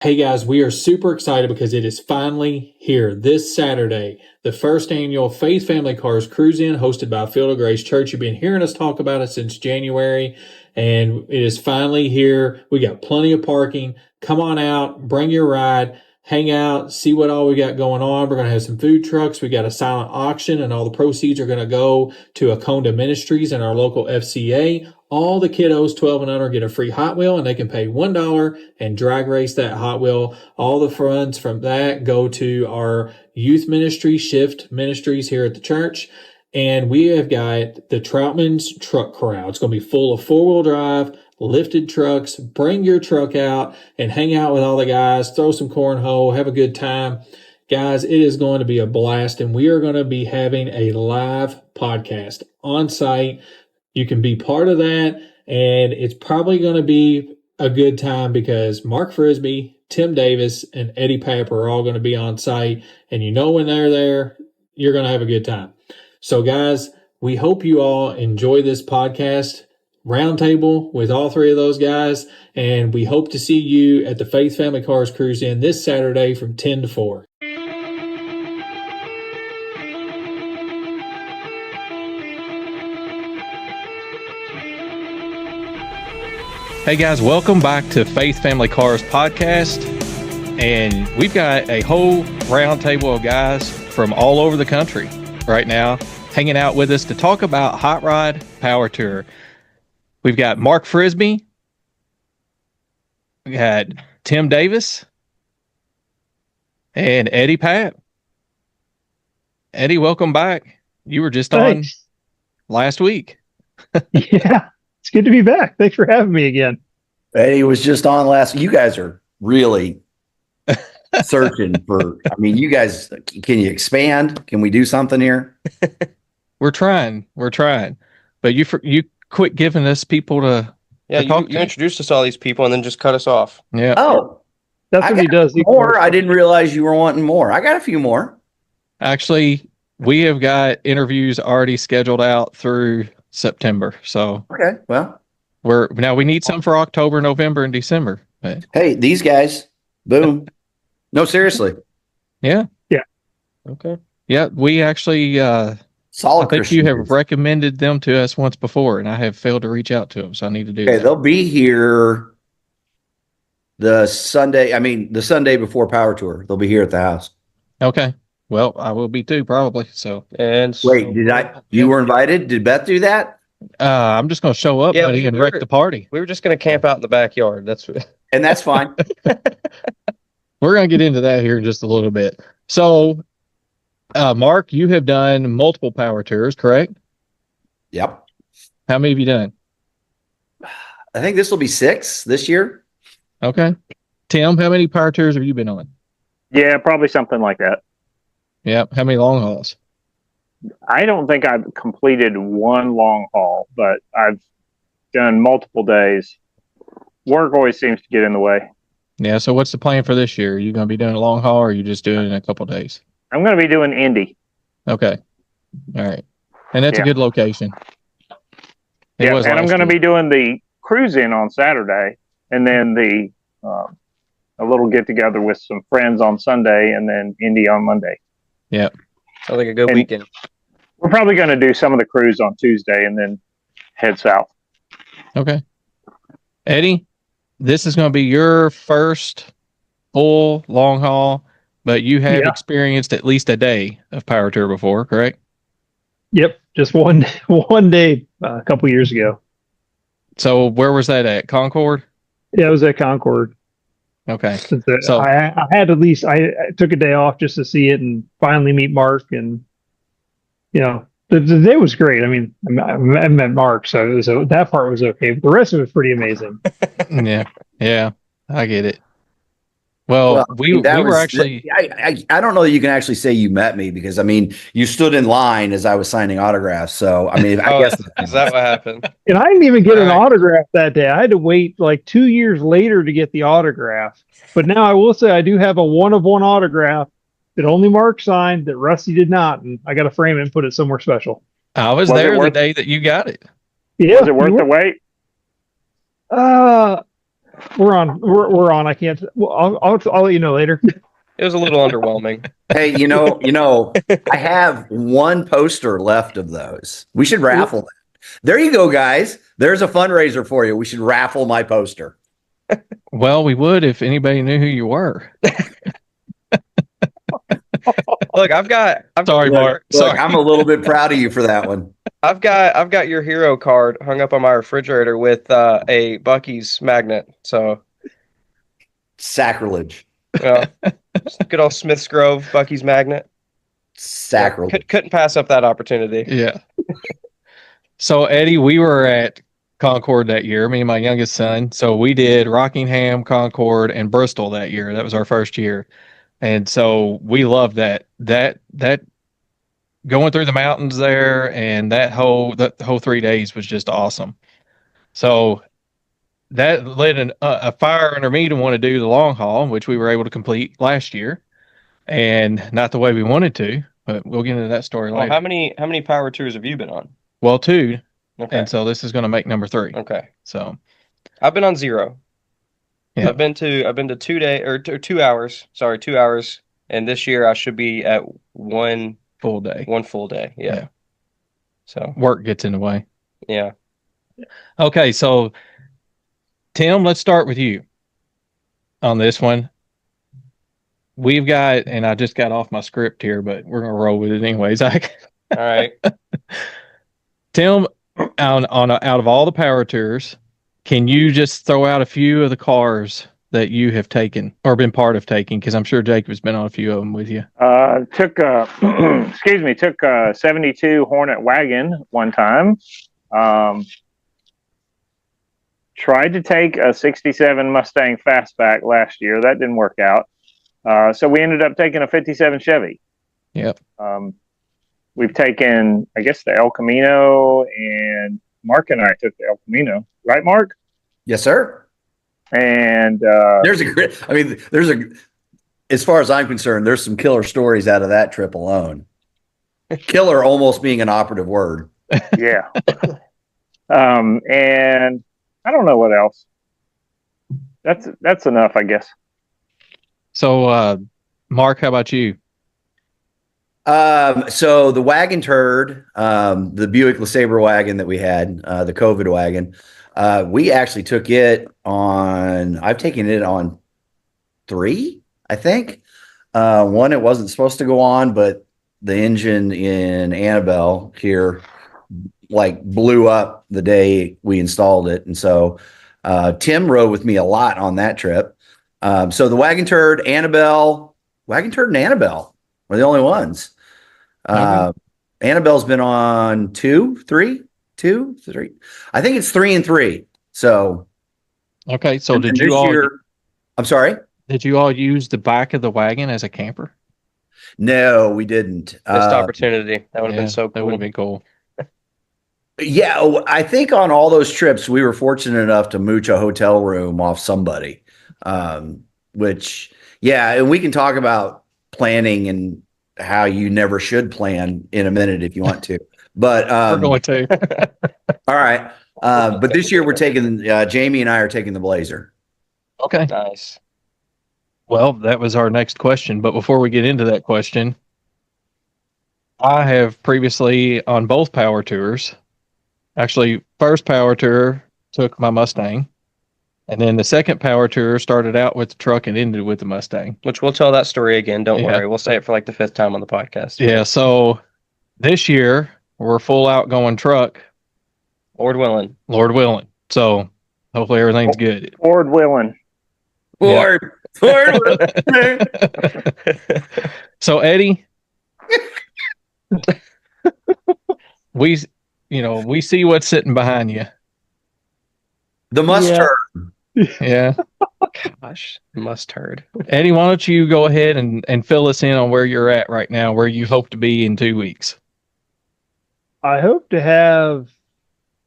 Hey guys, we are super excited because it is finally here this Saturday, the first annual Faith Family Cars Cruise-In hosted by Field of Grace Church. You've been hearing us talk about it since January, and it is finally here. We got plenty of parking. Come on out, bring your ride, hang out, see what all we got going on. We're going to have some food trucks. We got a silent auction, and all the proceeds are going to go to Aconda Ministries and our local FCA. All the kiddos 12 and under get a free Hot Wheel, and they can pay $1 and drag race that Hot Wheel. All the funds from that go to our youth ministry, Shift Ministries here at the church. And we have got the Troutman's Truck Corral. It's going to be full of four-wheel drive, lifted trucks. Bring your truck out and hang out with all the guys, throw some cornhole, have a good time. Guys, it is going to be a blast, and we are going to be having a live podcast on site. You can be part of that, and it's probably going to be a good time because Mark Frisbie, Tim Davis, and Eddie Papp are all going to be on site, and you know when they're there, you're going to have a good time. So, guys, we hope you all enjoy this podcast roundtable with all three of those guys, and we hope to see you at the Faith Family Cars Cruise-In this Saturday from 10 to 4. Hey guys, welcome back to Faith Family Cars podcast, and we've got a whole round table of guys from all over the country right now hanging out with us to talk about Hot Rod Power Tour. We've got Mark Frisbie, we got Tim Davis, and Eddie Papp. Eddie, welcome back. You were just on last week. Yeah. It's good to be back. Thanks for having me again. Eddie was just on last. You guys are really searching for. I mean, you guys, can you expand? Can we do something here? We're trying, but you quit giving us people to. Yeah, to you introduced us to all these people and then just cut us off. Yeah. Oh, that's what he does. More. I didn't realize you were wanting more. I got a few more. Actually, we have got interviews already scheduled out through September. So okay, well, we need some for October, November, and December. But, hey, these guys, boom. No, seriously. Yeah. Okay. Yeah, we actually. Solid. I think you have recommended them to us once before, and I have failed to reach out to them, so I need to do that. They'll be here the Sunday before Power Tour. They'll be here at the house. Okay. Well, I will be too, probably. So. And wait, you were invited? Did Beth do that? I'm just going to show up, buddy, and wreck the party. We were just going to camp out in the backyard. And that's fine. We're going to get into that here in just a little bit. So, Mark, you have done multiple power tours, correct? Yep. How many have you done? I think this will be 6 this year. Okay. Tim, how many power tours have you been on? Yeah, probably something like that. Yep. How many long hauls? I don't think I've completed one long haul, but I've done multiple days. Work always seems to get in the way. Yeah. So what's the plan for this year? Are you going to be doing a long haul, or are you just doing it in a couple of days? I'm going to be doing Indy. Okay. All right. And that's a good location. And I'm going to be doing the Cruise-In on Saturday, and then a little get together with some friends on Sunday, and then Indy on Monday. Yeah. Sounds like a good weekend. We're probably going to do some of the cruise on Tuesday and then head south. Okay. Eddie, this is going to be your first full long haul, but you have experienced at least a day of power tour before, correct? Yep. Just one day a couple years ago. So where was that at? Concord? Yeah, it was at Concord. Okay. So I had I took a day off just to see it and finally meet Mark, and the day was great. I mean, I met Mark, so that part was okay, but the rest of it was pretty amazing. Yeah, I get it. Well, we were actually. I don't know that you can actually say you met me because you stood in line as I was signing autographs. So I guess is that what happened? And I didn't even get an autograph that day. I had to wait like 2 years later to get the autograph. But now I will say I do have a 1-of-1 autograph that only Mark signed that Rusty did not, and I got to frame it and put it somewhere special. I was there the day that you got it. Yeah, was it worth the wait? We're on. We're on. I can't. Well, I'll let you know later. It was a little underwhelming. Hey, I have one poster left of those. We should raffle that. There you go, guys. There's a fundraiser for you. We should raffle my poster. Well, we would if anybody knew who you were. Look, Sorry, Mark. Look, Sorry. I'm a little bit proud of you for that one. I've got your hero card hung up on my refrigerator with a Buc-ee's magnet. So Sacrilege. good old Smith's Grove Buc-ee's magnet. Sacrilege. Couldn't pass up that opportunity. Yeah. So, Eddie, we were at Concord that year, me and my youngest son. So we did Rockingham, Concord, and Bristol that year. That was our first year. And so we loved that going through the mountains there, and that whole 3 days was just awesome. So that lit a fire under me to want to do the long haul, which we were able to complete last year, and not the way we wanted to, but we'll get into that story later. How many power tours have you been on? Well, 2. Okay. And so this is going to make number 3. Okay. So I've been on 0. Yeah. I've been to 2 hours. Sorry, 2 hours. And this year I should be at 1 full day. 1 full day. Yeah. Yeah. So Work gets in the way. yeah. Okay, so Tim, let's start with you on this one. We've got, and I just got off my script here, but we're gonna roll with it anyways. All right. Tim, out of all the power tours, can you just throw out a few of the cars that you have taken or been part of taking? Because I'm sure Jacob's been on a few of them with you. Took a 72 Hornet wagon one time. Tried to take a 67 Mustang Fastback last year. That didn't work out. So we ended up taking a 57 Chevy. Yep. We've taken, I guess, the El Camino, and Mark and I took the El Camino. Right, Mark? Yes, sir. And as far as I'm concerned, there's some killer stories out of that trip alone. Killer almost being an operative word. yeah. And I don't know what else. That's enough, I guess. So, Mark, how about you? So the wagon turd, the Buick LeSabre wagon that we had, the COVID wagon, we actually took it on, I've taken it on 3, I think. One, it wasn't supposed to go on, but the engine in Annabelle here blew up the day we installed it. And so, Tim rode with me a lot on that trip. So the wagon turd, Annabelle were the only ones. Annabelle's been on 2, 3. I think it's 3 and 3. So okay. So I'm sorry. Did you all use the back of the wagon as a camper? No, we didn't. Missed opportunity. That would have been so cool. That would have been cool. Yeah, I think on all those trips we were fortunate enough to mooch a hotel room off somebody. And we can talk about planning and how you never should plan in a minute if you want to. But we're going to. All right. But this year we're taking Jamie and I are taking the Blazer. Okay. Nice. Well, that was our next question. But before we get into that question, I have previously on both power tours. Actually, first power tour took my Mustang. And then the second power tour started out with the truck and ended with the Mustang. Which we'll tell that story again. Don't worry. We'll say it for the 5th time on the podcast. Yeah. So this year we're full out going truck. Lord willing. So hopefully everything's good. Lord willing. Lord. So Eddie, we see what's sitting behind you. The mustard. Yeah. Gosh, mustard. Eddie, why don't you go ahead and fill us in on where you're at right now, where you hope to be in 2 weeks? I hope to have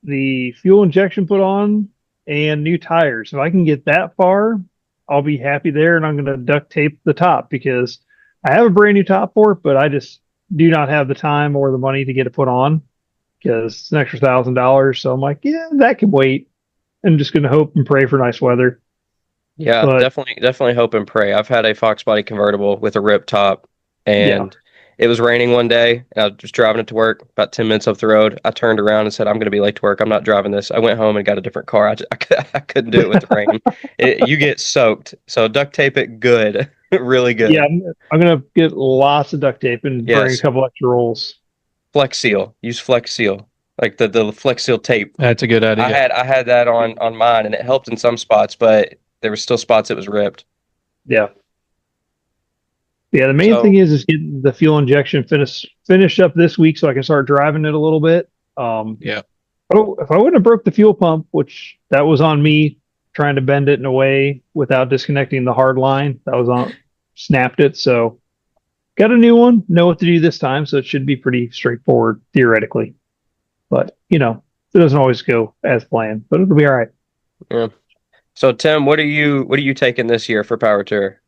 the fuel injection put on and new tires. If I can get that far, I'll be happy there, and I'm going to duct tape the top because I have a brand new top for it, but I just do not have the time or the money to get it put on because it's an extra $1,000. So I'm like, yeah, that can wait. I'm just going to hope and pray for nice weather. Yeah, But definitely hope and pray. I've had a Fox body convertible with a rip top, and it was raining one day, and I was just driving it to work. About 10 minutes off the road, I turned around and said, "I'm going to be late to work. I'm not driving this." I went home and got a different car. I couldn't do it with the rain. You get soaked, so duct tape it good, really good. yeah, I'm gonna get lots of duct tape and bring a Yes. couple extra rolls. Flex Seal. Use Flex Seal, like the Flex Seal tape. That's a good idea. I had that on mine, and it helped in some spots, but there were still spots it was ripped. Yeah. Yeah, the main thing is getting the fuel injection finished up this week so I can start driving it a little bit. Yeah. Oh, if I wouldn't have broke the fuel pump, which that was on me trying to bend it in a way without disconnecting the hard line, that was on snapped it. So got a new one, know what to do this time, so it should be pretty straightforward theoretically. But it doesn't always go as planned, but it'll be all right. Yeah. So Tim, what are you taking this year for Power Tour?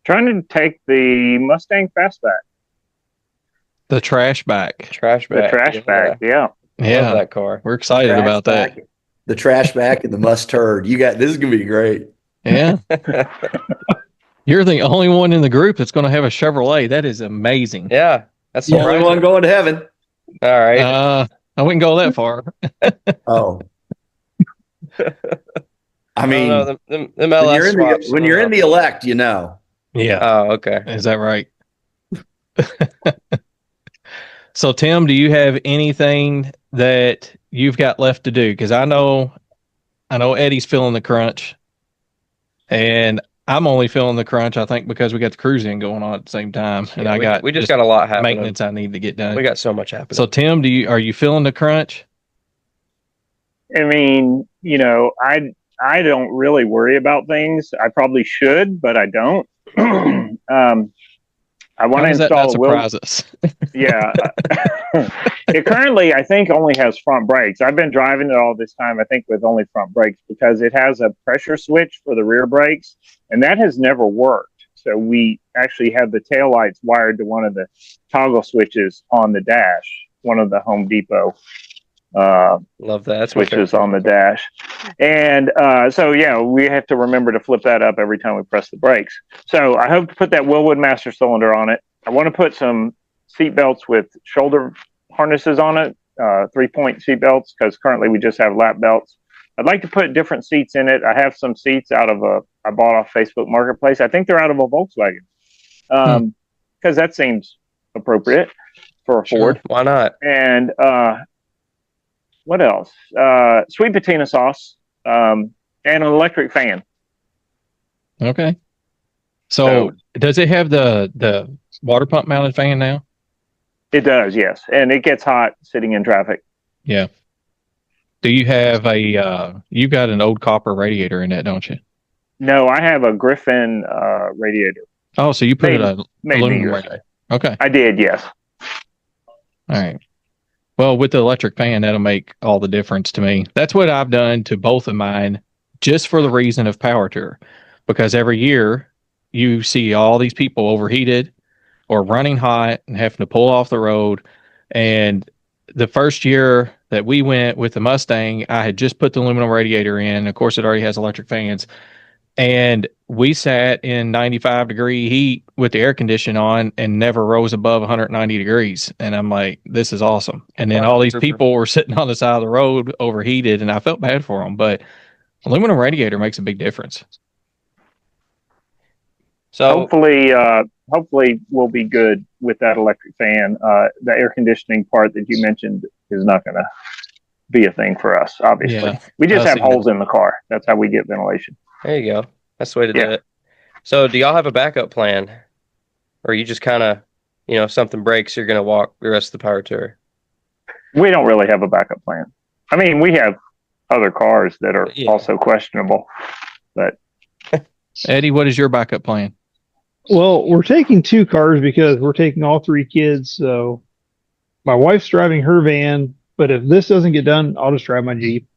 Trying to take the Mustang Fastback. The trash back. The trash bag, yeah. Yeah. Love that car. We're excited about that. The trash back and the mustard. This is gonna be great. Yeah. You're the only one in the group that's going to have a Chevrolet. That is amazing. Yeah, that's The only one going to heaven. All right. I wouldn't go that far. Oh. I mean, them LS swaps, when you're in the elect, Yeah. Oh, okay. Is that right? So, Tim, do you have anything that you've got left to do? Because I know Eddie's feeling the crunch, and I'm only feeling the crunch, I think, because we got the Cruise-In going on at the same time, and we just got a lot happening. Maintenance I need to get done. We got so much happening. So, Tim, are you feeling the crunch? I mean, I don't really worry about things. I probably should, but I don't. I want to install surprise us. Yeah. It currently, I think, only has front brakes. I've been driving it all this time, I think, with only front brakes because it has a pressure switch for the rear brakes, and that has never worked. So we actually have the taillights wired to one of the toggle switches on the dash, one of the Home Depot love that switches on the dash. And so we have to remember to flip that up every time we press the brakes. So I hope to put that Willwood master cylinder on it. I want to put some seat belts with shoulder harnesses on it, 3-point seat belts, because currently we just have lap belts. I'd like to put different seats in it. I have some seats I bought off Facebook Marketplace. I think they're out of a Volkswagen, because that seems appropriate for a Ford. Why not? And what else? Sweet patina sauce, and an electric fan. Okay. So does it have the water pump mounted fan now? It does, yes. And it gets hot sitting in traffic. Yeah. Do you have you've got an old copper radiator in it, don't you? No, I have a Griffin radiator. Oh, so you put aluminum radiator. Okay. I did, yes. All right. Well, with the electric fan, that'll make all the difference to me. That's what I've done to both of mine, just for the reason of Power Tour. Because every year you see all these people overheated or running hot and having to pull off the road. And the first year that we went with the Mustang, I had just put the aluminum radiator in. Of course, it already has electric fans. And we sat in 95-degree heat with the air conditioning on and never rose above 190 degrees. And I'm like, this is awesome. And then all these people were sitting on the side of the road overheated, and I felt bad for them. But aluminum radiator makes a big difference. So hopefully we'll be good with that electric fan. The air conditioning part that you mentioned is not going to be a thing for us, obviously. Yeah, we just have holes in the car. That's how we get ventilation. There you go. That's the way to do it. So do y'all have a backup plan? Or you just kind of, if something breaks, you're going to walk the rest of the Power Tour? We don't really have a backup plan. I mean, we have other cars that are also questionable. But Eddie, what is your backup plan? Well, we're taking 2 cars because we're taking all 3 kids. So my wife's driving her van, but if this doesn't get done, I'll just drive my Jeep.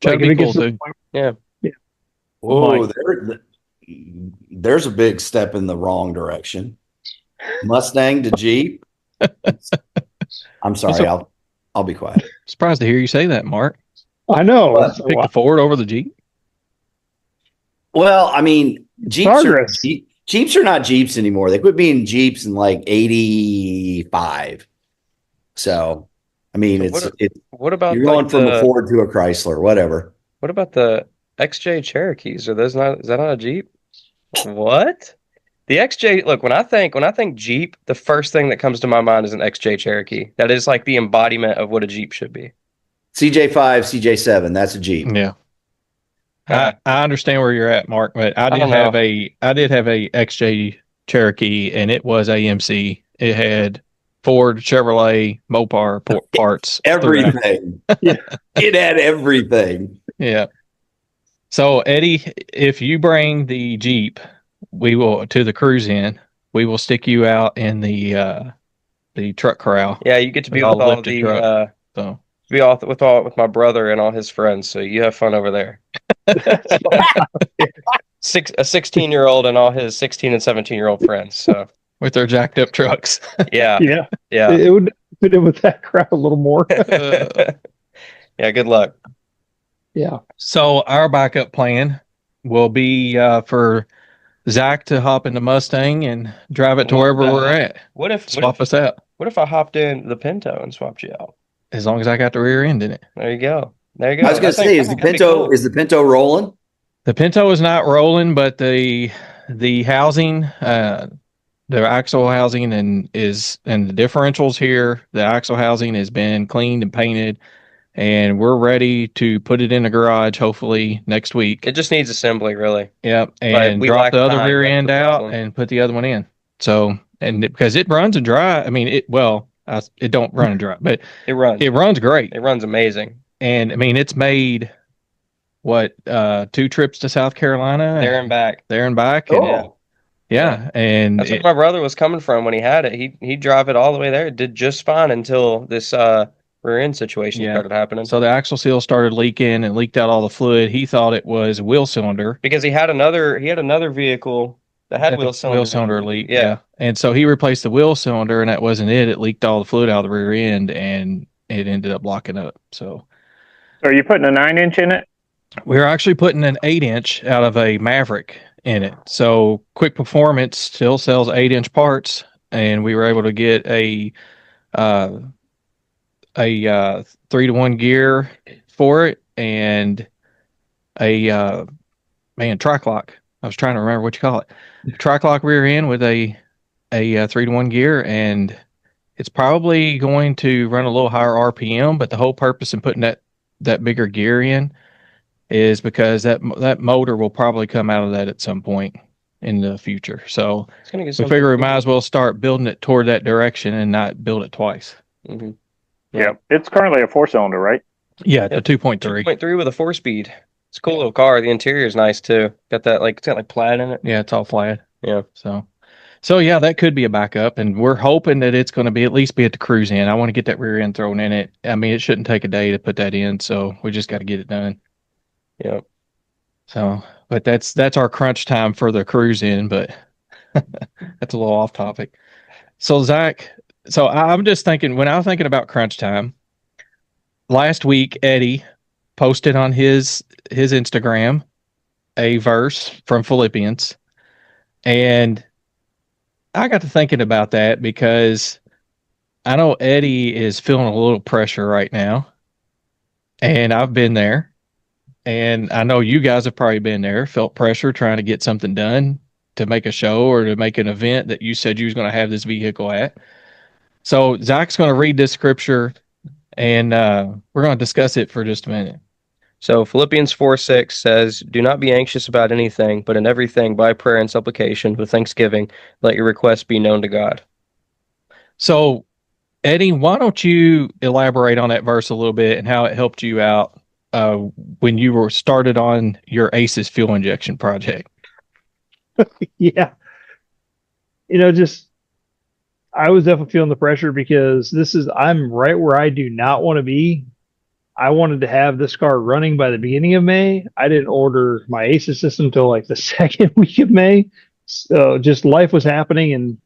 That'd be cool too. Yeah. Whoa, there's a big step in the wrong direction. Mustang to Jeep. I'm sorry, I'll be quiet. Surprised to hear you say that, Mark. I know. Pick the Ford over the Jeep. Well, I mean, Progress. Jeeps are not Jeeps anymore. They quit being Jeeps in like 85. So, I mean, So it's what about you're like going from a Ford to a Chrysler, whatever. what about the XJ Cherokees? Are those not, is that not a Jeep? What? The XJ, look, when I think Jeep, the first thing that comes to my mind is an XJ Cherokee. That is like the embodiment of what a Jeep should be. CJ5, CJ7, that's a Jeep. Yeah. Uh, I understand where you're at, Mark, but I don't did have a XJ Cherokee, and it was AMC. It had Ford, Chevrolet, Mopar parts. throughout. Everything. Yeah. It had everything. Yeah. So Eddie, if you bring the Jeep, we will to the Cruise-In. We will stick you out in the truck corral. Yeah, you get to be With with all all lifted the truck. So be all with my brother and all his friends. So you have fun over there. A 16-year-old and all his 16 and 17-year-old friends. So with their jacked up trucks. yeah, Yeah. yeah, It would fit in with that crowd a little more. yeah. Good luck. Yeah. So our backup plan will be for Zach to hop in the Mustang and drive it to wherever we're at. What if Swap us out. what if I hopped in the Pinto and swapped you out? As long as I got the rear end in it. There you go. There you go. I was going to say, is the Pinto rolling? The Pinto is not rolling, but the housing, the axle housing and the differentials here, the axle housing has been cleaned and painted, and we're ready to put it in the garage hopefully next week. It just needs assembly, really. Yep, and drop the other rear end out and put the other one in. So, because it runs and dry, I mean, it don't run and dry, but it runs. It runs great. It runs amazing. And I mean, it's made 2 trips to South Carolina, there and back. Oh. Yeah, and that's where my brother was coming from when he had it. He'd drive it all the way there. It did just fine until this rear end situation started happening. So the axle seal started leaking and leaked out all the fluid. He thought it was a wheel cylinder because he had another vehicle that had wheel cylinder leak. Yeah, and so he replaced the wheel cylinder, and that wasn't it. It leaked all the fluid out of the rear end, and it ended up locking up. So are you putting a 9-inch in it? We're actually putting an 8-inch out of a Maverick in it. So Quick Performance still sells 8-inch parts, and we were able to get a 3-to-1 gear for it and a tri-clock. I was trying to remember what you call it. Tri-clock rear end with a 3-to-1 gear, and it's probably going to run a little higher RPM, but the whole purpose in putting that bigger gear in is because that motor will probably come out of that at some point in the future. So we figure we might as well start building it toward that direction and not build it twice. Mm-hmm. Yeah. It's currently a 4-cylinder, right? Yeah, the 2.3. 2.3 with a 4-speed. It's a cool little car. The interior is nice too. It's got plaid in it. Yeah, it's all flat. Yeah. So yeah, that could be a backup, and we're hoping that it's going to be at least at the Cruise-In. I want to get that rear end thrown in it. I mean, it shouldn't take a day to put that in, so we just got to get it done. Yeah. So, but that's our crunch time for the Cruise-In, but that's a little off topic. So Zach, I'm just thinking, when I was thinking about crunch time, last week Eddie posted on his Instagram a verse from Philippians, and I got to thinking about that because I know Eddie is feeling a little pressure right now, and I've been there. And I know you guys have probably been there, felt pressure trying to get something done to make a show or to make an event that you said you was going to have this vehicle at. So Zach's going to read this scripture, and we're going to discuss it for just a minute. So Philippians 4:6 says, "Do not be anxious about anything, but in everything by prayer and supplication with thanksgiving, let your requests be known to God." So Eddie, why don't you elaborate on that verse a little bit and how it helped you out when you were started on your ACES fuel injection project? Yeah. I was definitely feeling the pressure because I'm right where I do not want to be. I wanted to have this car running by the beginning of May. I didn't order my ACES system until like the second week of May. So just life was happening and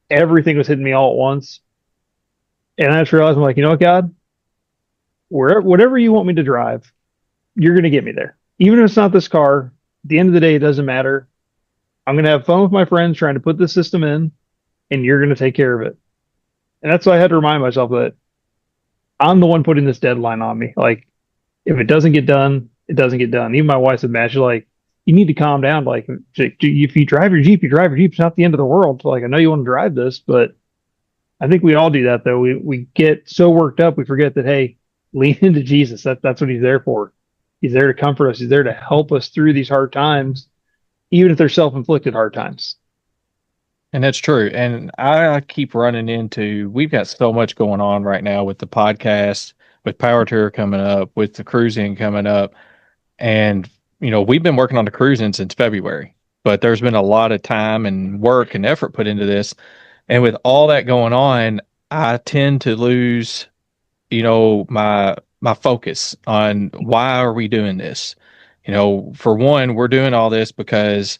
everything was hitting me all at once. And I just realized, I'm like, you know what, God? Whatever you want me to drive, you're going to get me there. Even if it's not this car, at the end of the day, it doesn't matter. I'm going to have fun with my friends trying to put the system in, and you're going to take care of it. And that's why I had to remind myself that I'm the one putting this deadline on me. Like, if it doesn't get done, it doesn't get done. Even my wife said, "Matt, she's like, you need to calm down. Like, if you drive your Jeep, you drive your Jeep. It's not the end of the world. Like, I know you want to drive this, but I think we all do that though. We get so worked up, we forget that, hey, lean into Jesus. That's what he's there for. He's there to comfort us. He's there to help us through these hard times, even if they're self-inflicted hard times." And that's true. And I keep running into, we've got so much going on right now with the podcast, with Power Tour coming up, with the Cruise-In coming up. And, we've been working on the Cruise-In since February, but there's been a lot of time and work and effort put into this. And with all that going on, I tend to lose, my focus on why are we doing this? For one, we're doing all this because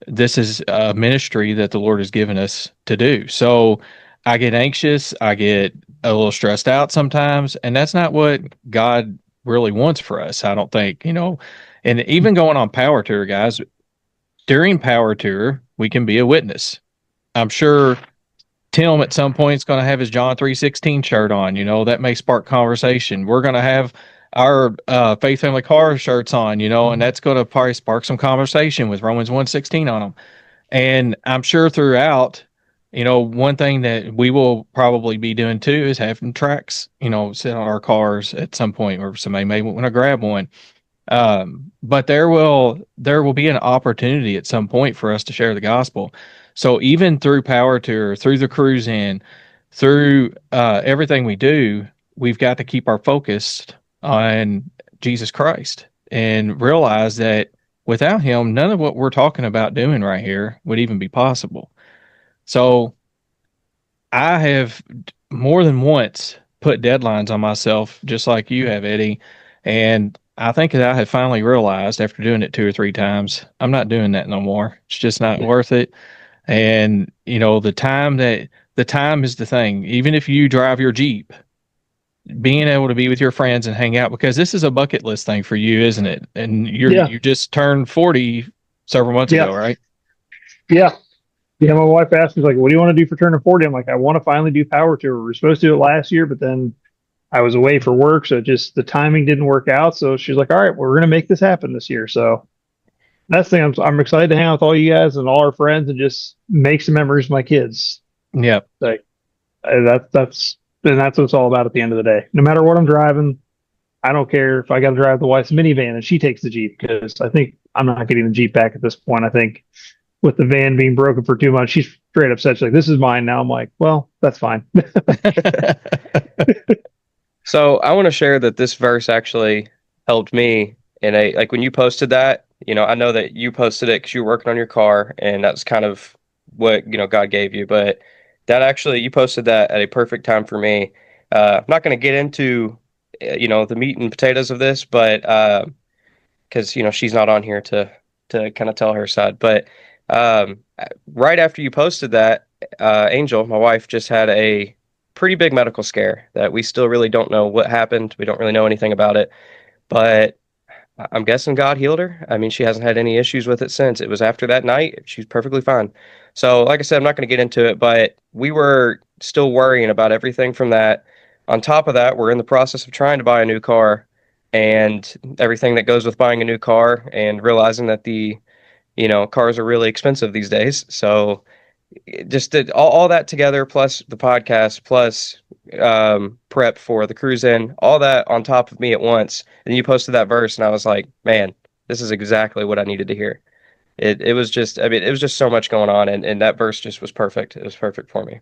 this is a ministry that the Lord has given us to do. So I get anxious, I get a little stressed out sometimes, and that's not what God really wants for us, I don't think, And even going on Power Tour, guys, during Power Tour, we can be a witness. I'm sure Tim at some point is going to have his John 3:16 shirt on. That may spark conversation. We're going to have our Faith Family Car shirts on, and that's going to probably spark some conversation with Romans 1:16 on them. And I'm sure throughout, one thing that we will probably be doing too is having tracks, sit on our cars at some point, or somebody may want to grab one. But there will be an opportunity at some point for us to share the gospel. So even through Power Tour, through the Cruise-In, through everything we do, we've got to keep our focus on Jesus Christ and realize that without him, none of what we're talking about doing right here would even be possible. So I have more than once put deadlines on myself, just like you have, Eddie. And I think that I have finally realized after doing it 2 or 3 times, I'm not doing that no more. It's just not worth it. And, the time is the thing. Even if you drive your Jeep, being able to be with your friends and hang out, because this is a bucket list thing for you, isn't it? And you just turned 40 several months ago, right? Yeah. Yeah. My wife asked me, like, what do you want to do for turning 40? I'm like, I want to finally do Power Tour. We were supposed to do it last year, but then I was away for work. So just the timing didn't work out. So she's like, all right, we're going to make this happen this year. So that's the thing. I'm excited to hang out with all you guys and all our friends and just make some memories with my kids. Yeah. Like that's what it's all about at the end of the day. No matter what I'm driving, I don't care if I got to drive the wife's minivan and she takes the Jeep, because I think I'm not getting the Jeep back at this point. I think with the van being broken for 2 months, she's straight upset. She's like, this is mine now. I'm like, well, that's fine. So I want to share that this verse actually helped me like when you posted that, I know that you posted it because you were working on your car, and that's kind of what, God gave you. But that actually, you posted that at a perfect time for me. I'm not going to get into, the meat and potatoes of this, but because, she's not on here to kind of tell her side. But right after you posted that, Angel, my wife, just had a pretty big medical scare that we still really don't know what happened. We don't really know anything about it, but I'm guessing God healed her. I mean, she hasn't had any issues with it since. It was after that night. She's perfectly fine. So, like I said, I'm not going to get into it, but we were still worrying about everything from that. On top of that, we're in the process of trying to buy a new car and everything that goes with buying a new car, and realizing that the, cars are really expensive these days. So just did all that together, plus the podcast, plus prep for the Cruise-In, all that on top of me at once. And you posted that verse, and I was like, man, this is exactly what I needed to hear. It was just, I mean, it was just so much going on, and that verse just was perfect. It was perfect for me.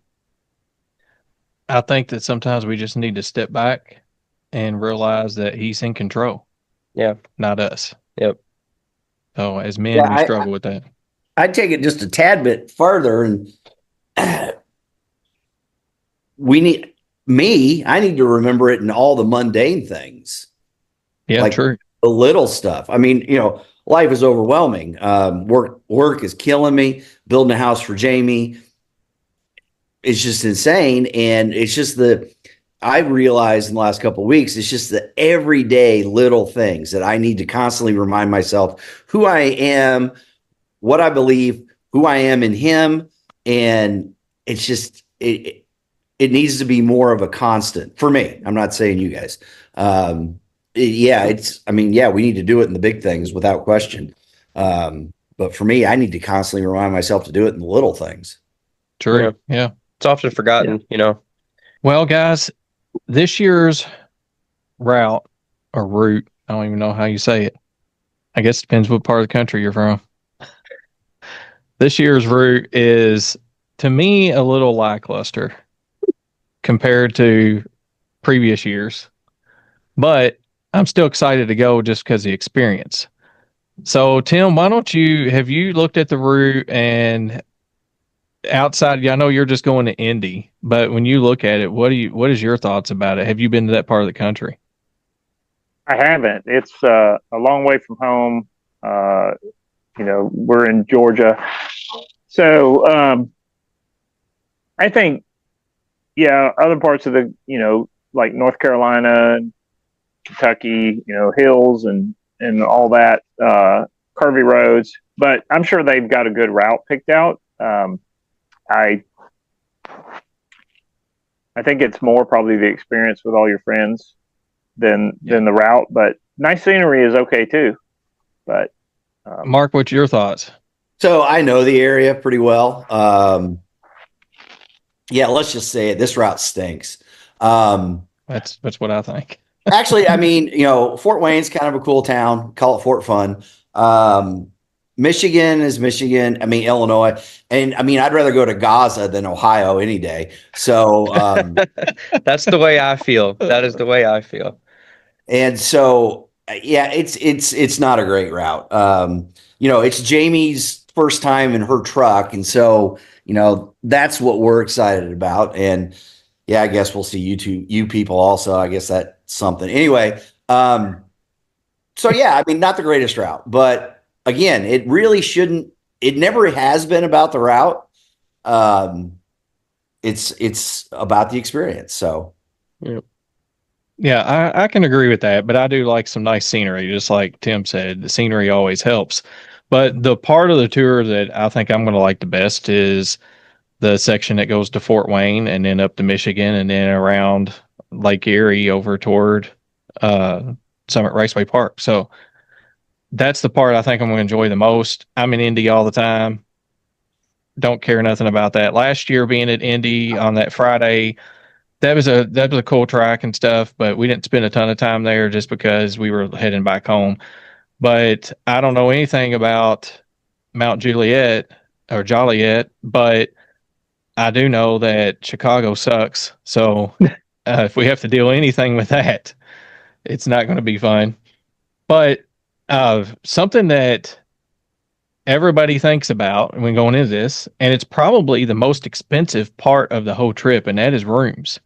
I think that sometimes we just need to step back and realize that he's in control. Yeah. Not us. Yep. So as men, we struggle with that. I'd take it just a tad bit further, and I need to remember it in all the mundane things. Yeah, like true. The little stuff. I mean, life is overwhelming. Work is killing me. Building a house for Jamie is just insane. And it's just I realized in the last couple of weeks, it's just the everyday little things that I need to constantly remind myself who I am, what I believe, who I am in him. And it's just, it needs to be more of a constant for me. I'm not saying you guys. We need to do it in the big things without question. But for me, I need to constantly remind myself to do it in the little things. True. Yeah. It's often forgotten, you know. Well, guys, this year's route or route, I don't even know how you say it. I guess it depends what part of the country you're from. This year's route is, to me, a little lackluster compared to previous years, but I'm still excited to go just because of the experience. So, Tim, have you looked at the route and outside? I know you're just going to Indy, but when you look at it, what is your thoughts about it? Have you been to that part of the country? I haven't. It's a long way from home. We're in Georgia. So I think, other parts of like North Carolina, Kentucky, hills and all that, curvy roads. But I'm sure they've got a good route picked out. I think it's more probably the experience with all your friends than the route. But nice scenery is okay too. But Mark, what's your thoughts? So I know the area pretty well. Let's just say it. This route stinks. That's what I think. Actually, I mean, Fort Wayne's kind of a cool town. Call it Fort Fun. Michigan is Michigan. I mean, Illinois. And I mean, I'd rather go to Gaza than Ohio any day. So that's the way I feel. That is the way I feel. And so, it's not a great route. It's Jamie's first time in her truck. And so, that's what we're excited about. And I guess we'll see you people also. I guess that's something. Anyway, not the greatest route. But again, it really shouldn't. It never has been about the route. It's about the experience. So, yeah, I can agree with that. But I do like some nice scenery, just like Tim said. The scenery always helps. But the part of the tour that I think I'm going to like the best is the section that goes to Fort Wayne and then up to Michigan and then around Lake Erie over toward Summit Raceway Park. So that's the part I think I'm going to enjoy the most. I'm in Indy all the time. Don't care nothing about that. Last year being at Indy on that Friday, that was a cool track and stuff, but we didn't spend a ton of time there just because we were heading back home. But I don't know anything about Mount Juliet or Joliet, but I do know that Chicago sucks. So if we have to deal anything with that, it's not going to be fun. But something that everybody thinks about when going into this, and it's probably the most expensive part of the whole trip, and that is rooms.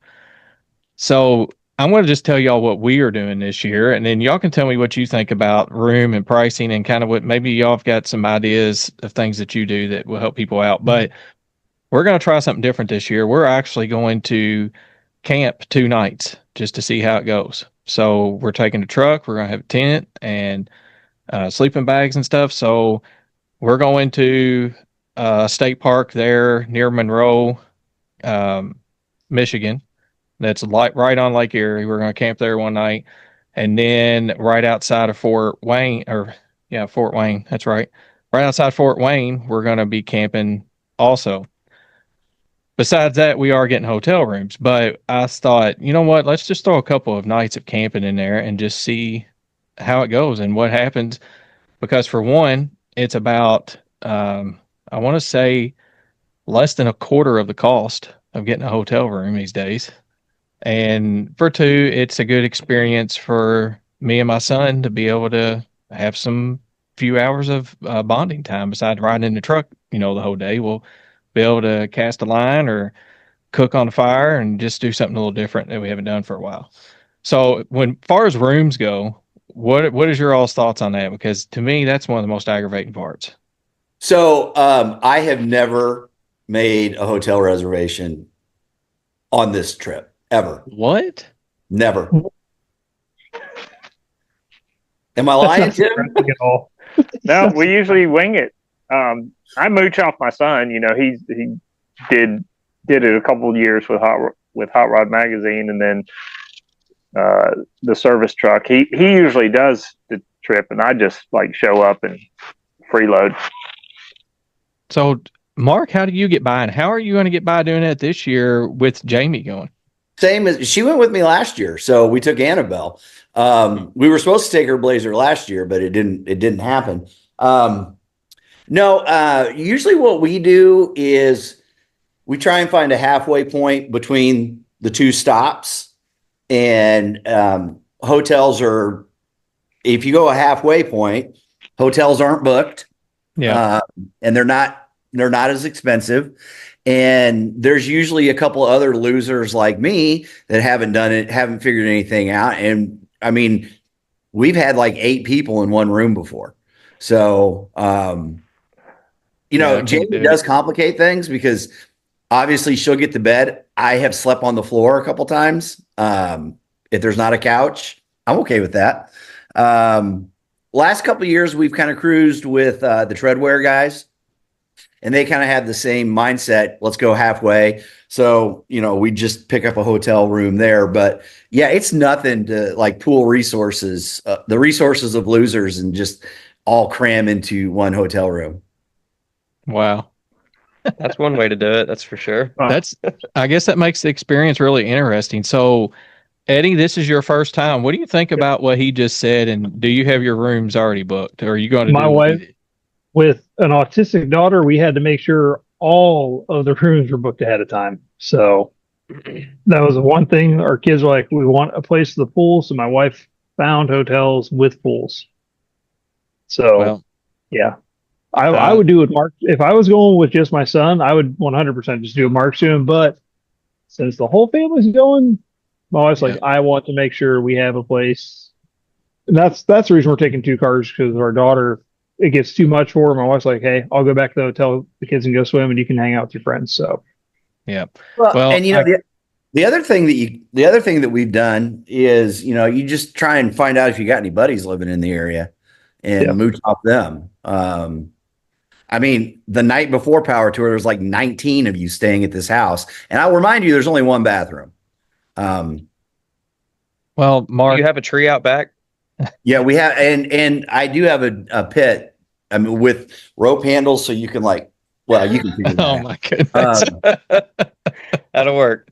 So I'm going to just tell y'all what we are doing this year, and then y'all can tell me what you think about room and pricing and kind of what maybe y'all have got some ideas of things that you do that will help people out. But we're going to try something different this year. We're actually going to camp 2 nights just to see how it goes. So we're taking a truck. We're going to have a tent and sleeping bags and stuff. So we're going to a state park there near Monroe, Michigan. That's right on Lake Erie. We're going to camp there one night. And then right outside of Fort Wayne. That's right. Right outside Fort Wayne, we're going to be camping also. Besides that, we are getting hotel rooms. But I thought, you know what? Let's just throw a couple of nights of camping in there and just see how it goes and what happens. Because for one, it's about, I want to say, less than a quarter of the cost of getting a hotel room these days. And for 2, it's a good experience for me and my son to be able to have some few hours of bonding time besides riding in the truck, the whole day. We'll be able to cast a line or cook on the fire and just do something a little different that we haven't done for a while. So when far as rooms go, what is your all's thoughts on that? Because to me, that's one of the most aggravating parts. So I have never made a hotel reservation on this trip. ever. What? Never. Am I lying, Tim? At all. No, we usually wing it. I mooch off my son. You know, he did it a couple of years with Hot Rod Magazine, and then the service truck. He usually does the trip, and I just like show up and freeload. So, Mark, how do you get by, and how are you going to get by doing that this year with Jamie going? Same as she went with me last year, so we took Annabelle. We were supposed to take her Blazer last year, but it didn't happen. No, usually what we do is we try and find a halfway point between the two stops, and hotels are, if you go a halfway point, hotels aren't booked. Yeah. And they're not as expensive. And there's usually a couple of other losers like me that haven't figured anything out. And I mean, we've had like 8 people in one room before. So, Jamie does complicate things because obviously she'll get to bed. I have slept on the floor a couple times. If there's not a couch, I'm okay with that. Last couple of years, we've kind of cruised with the Treadwear guys. And they kind of have the same mindset. Let's go halfway. So, we just pick up a hotel room there. But yeah, it's nothing to like pool resources, the resources of losers, and just all cram into one hotel room. Wow. That's one way to do it. That's for sure. I guess that makes the experience really interesting. So, Eddie, this is your first time. What do you think about what he just said? And do you have your rooms already booked? Or are you going to My wife, with an autistic daughter, we had to make sure all of the rooms were booked ahead of time. So that was the one thing. Our kids were like, we want a place to the pool. So my wife found hotels with pools. So, yeah. I would do it, Mark. If I was going with just my son, I would 100% just do what Mark's doing. But since the whole family's going, my wife's like, I want to make sure we have a place. And that's the reason we're taking 2 cars, because our daughter, it gets too much for her. My wife's like, hey, I'll go back to the hotel, the kids can go swim, and you can hang out with your friends. So, yeah. Well, and the other thing that we've done is, you just try and find out if you got any buddies living in the area and mooch off them. I mean, the night before Power Tour, there was like 19 of you staying at this house. And I'll remind you, there's only one bathroom. Well, Mark, you have a tree out back? Yeah, we have. And I do have a pit, with rope handles. So you can you can figure that out. My goodness. That'll work.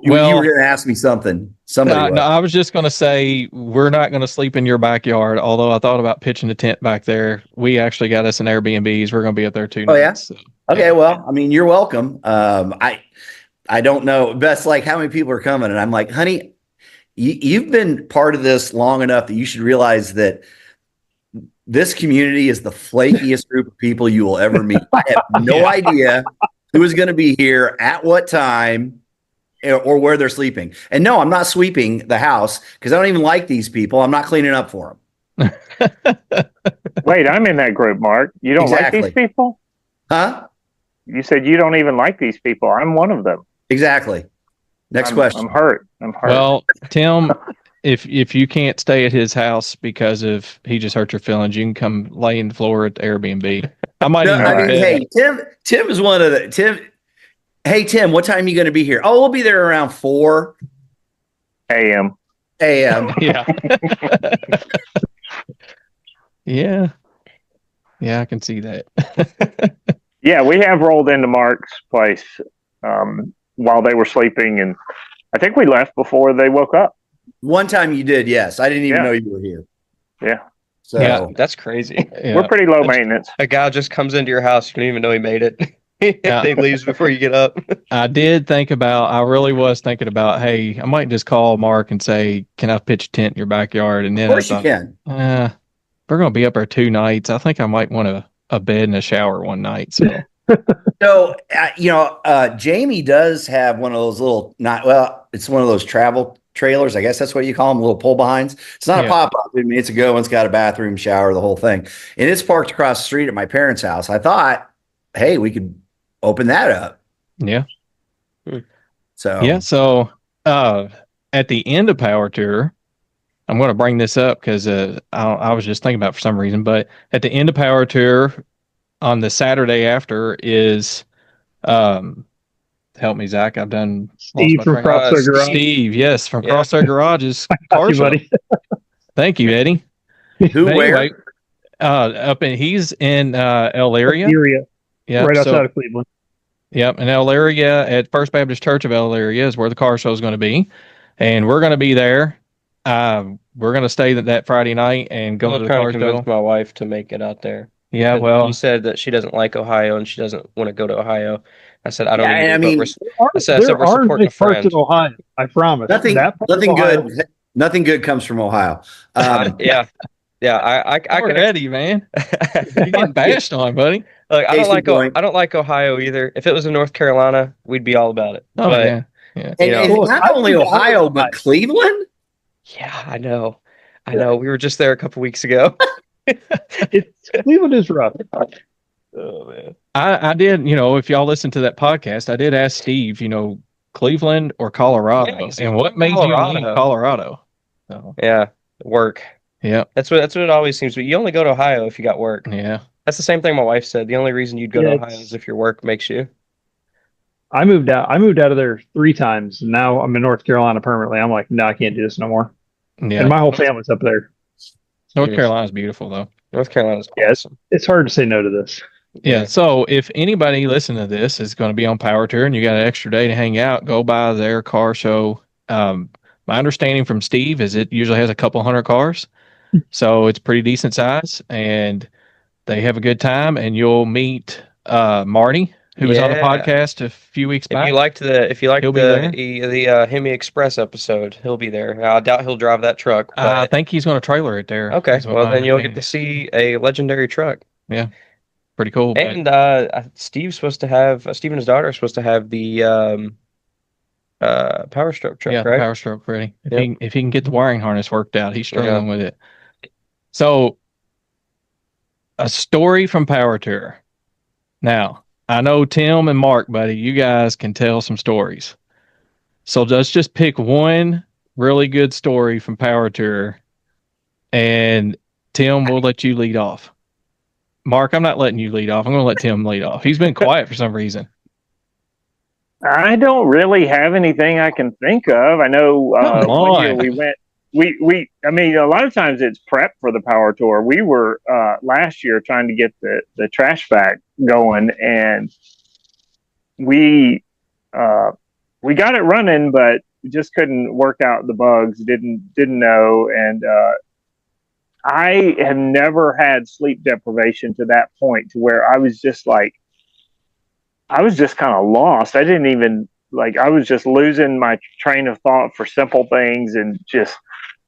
You were going to ask me something. No, I was just going to say, we're not going to sleep in your backyard. Although I thought about pitching a tent back there. We actually got us an Airbnbs. We're going to be up there 2 nights. Yeah? So, okay. Well, I mean, you're welcome. I don't know. Beth's like, how many people are coming? And I'm like, honey, you've been part of this long enough that you should realize that this community is the flakiest group of people you will ever meet. I have no idea who is going to be here at what time or where they're sleeping. And no, I'm not sweeping the house because I don't even like these people. I'm not cleaning up for them. Wait, I'm in that group, Mark. You don't like these people? Huh? You said you don't even like these people. I'm one of them. Exactly. Next question. I'm hurt. Well, Tim, if you can't stay at his house because of he just hurt your feelings, you can come lay in the floor at the Airbnb. I might hey, Tim is one of the Tim. Hey, Tim, what time are you going to be here? Oh, we'll be there around 4 a.m. Yeah. Yeah, I can see that. Yeah, we have rolled into Mark's place while they were sleeping, and I think we left before they woke up. One time you did, yes. I didn't even know you were here. Yeah. So that's crazy. Yeah. We're pretty low maintenance. A guy just comes into your house, you don't even know he made it. He leaves before you get up. I really was thinking about, hey, I might just call Mark and say, can I pitch a tent in your backyard? And then of course you can. We're going to be up there 2 nights. I think I might want a bed and a shower one night. So, Jamie does have one of those little, it's one of those travel trailers. I guess that's what you call them, little pull behinds. It's not a pop-up. I mean, it's a good one. It's got a bathroom, shower, the whole thing. And it's parked across the street at my parents' house. I thought, hey, we could open that up. Yeah. So Yeah. So at the end of Power Tour, I'm going to bring this up because I was just thinking about it for some reason. But at the end of Power Tour, on the Saturday after is, help me, Zach. I've done lost Steve my from train of Crossroad Garage. Steve, yes, from Yeah. Crossroad Garage's Got car you, show. buddy. Thank you, Eddie. who, But where? anyway, he's in El Area. Area, Yeah. right outside So, of Cleveland. yep, in El Area at First Baptist Church of El Area is where the car show is going to be, and we're going to be there. We're going to stay that Friday night and go I'm to the trying car to convince show. my wife to make it out there. Yeah, 'Cause well, she said that she doesn't like Ohio and she doesn't want to go to Ohio. I said I don't Yeah, either. I But mean, I said There we're are supporting a nice parts friend. of Ohio. I promise. nothing, That part of nothing Ohio- good. Nothing good comes from Ohio. Yeah, yeah. I poor can. Eddie, man, you're getting bashed on, buddy. Look, Case in point. I don't like Ohio either. If it was in North Carolina, we'd be all about it. Oh But yeah, yeah. And, you know- and Look, not I only think Ohio, Ohio- but Cleveland. yeah, I know. I know. We were just there a couple weeks ago. Cleveland is rough. Oh man. I did, if y'all listen to that podcast, I did ask Steve, Cleveland or Colorado, Yeah, 'cause and what made you Colorado. leave Colorado? So, Yeah, work. yeah, That's what it always seems to be. You only go to Ohio if you got work. yeah. That's the same thing my wife said. The only reason you'd go to Yeah, Ohio is if your work makes you. I moved out. I moved out of there 3 times. And now I'm in North Carolina permanently. I'm like, no, I can't do this no more. Yeah. And my whole family's up there. North Carolina's beautiful though. North Carolina's Yes. awesome. It's hard to say no to this. Yeah. So if anybody listening to this is going to be on Power Tour and you got an extra day to hang out, go by their car show. My understanding from Steve is it usually has a couple hundred cars. So it's pretty decent size and they have a good time and you'll meet Marty, who was on the Yeah. podcast a few weeks back. If you liked He'll be there. the Hemi Express episode, he'll be there. I doubt he'll drive that truck. I But think he's going to trailer it there. okay, is what well my then you'll get understanding to see a legendary truck. is. Pretty cool. but- And Steve's supposed to have Steve and his daughter are supposed to have the Power Stroke truck, yeah, right? Power Stroke ready. Yep. If he can get the wiring harness worked out, he's struggling with it. So, a story from Power Tour. Now, I know Tim and Mark, buddy, you guys can tell some stories. So let's just pick one really good story from Power Tour, and Tim, we'll let you lead off. Mark, I'm not letting you lead off. I'm going to let Tim lead off. He's been quiet for some reason. I don't really have anything I can think of. I know Come one year on. we went. I mean, a lot of times it's prep for the Power Tour. We were last year trying to get the trash bag going, and we got it running, but we just couldn't work out the bugs. Didn't know, and I have never had sleep deprivation to that point to where I was just like. I was just kind of lost. I didn't even I was just losing my train of thought for simple things and just,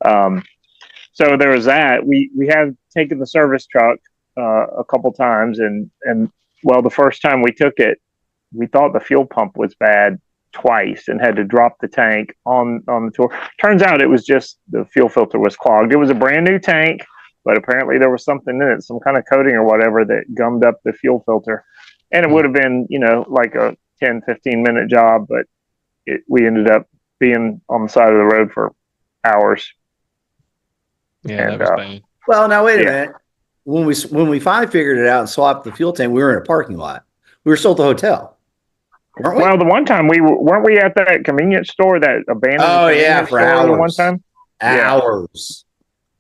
so there was that. We have taken the service truck, a couple times and well, the first time we took it, we thought the fuel pump was bad twice and had to drop the tank on the tour. Turns out it was just the fuel filter was clogged. It was a brand new tank, but apparently there was something in it, some kind of coating or whatever that gummed up the fuel filter. And it would have been, like a 10, 15-minute job, but we ended up being on the side of the road for hours. Yeah, And, that was bad. Well, now wait a Yeah. minute. When we finally figured it out and swapped the fuel tank, we were in a parking lot. We were still at the hotel, weren't we? Well, the one time weren't we at that convenience store, that abandoned Oh, yeah, convenience for store the one hours. time? Hours.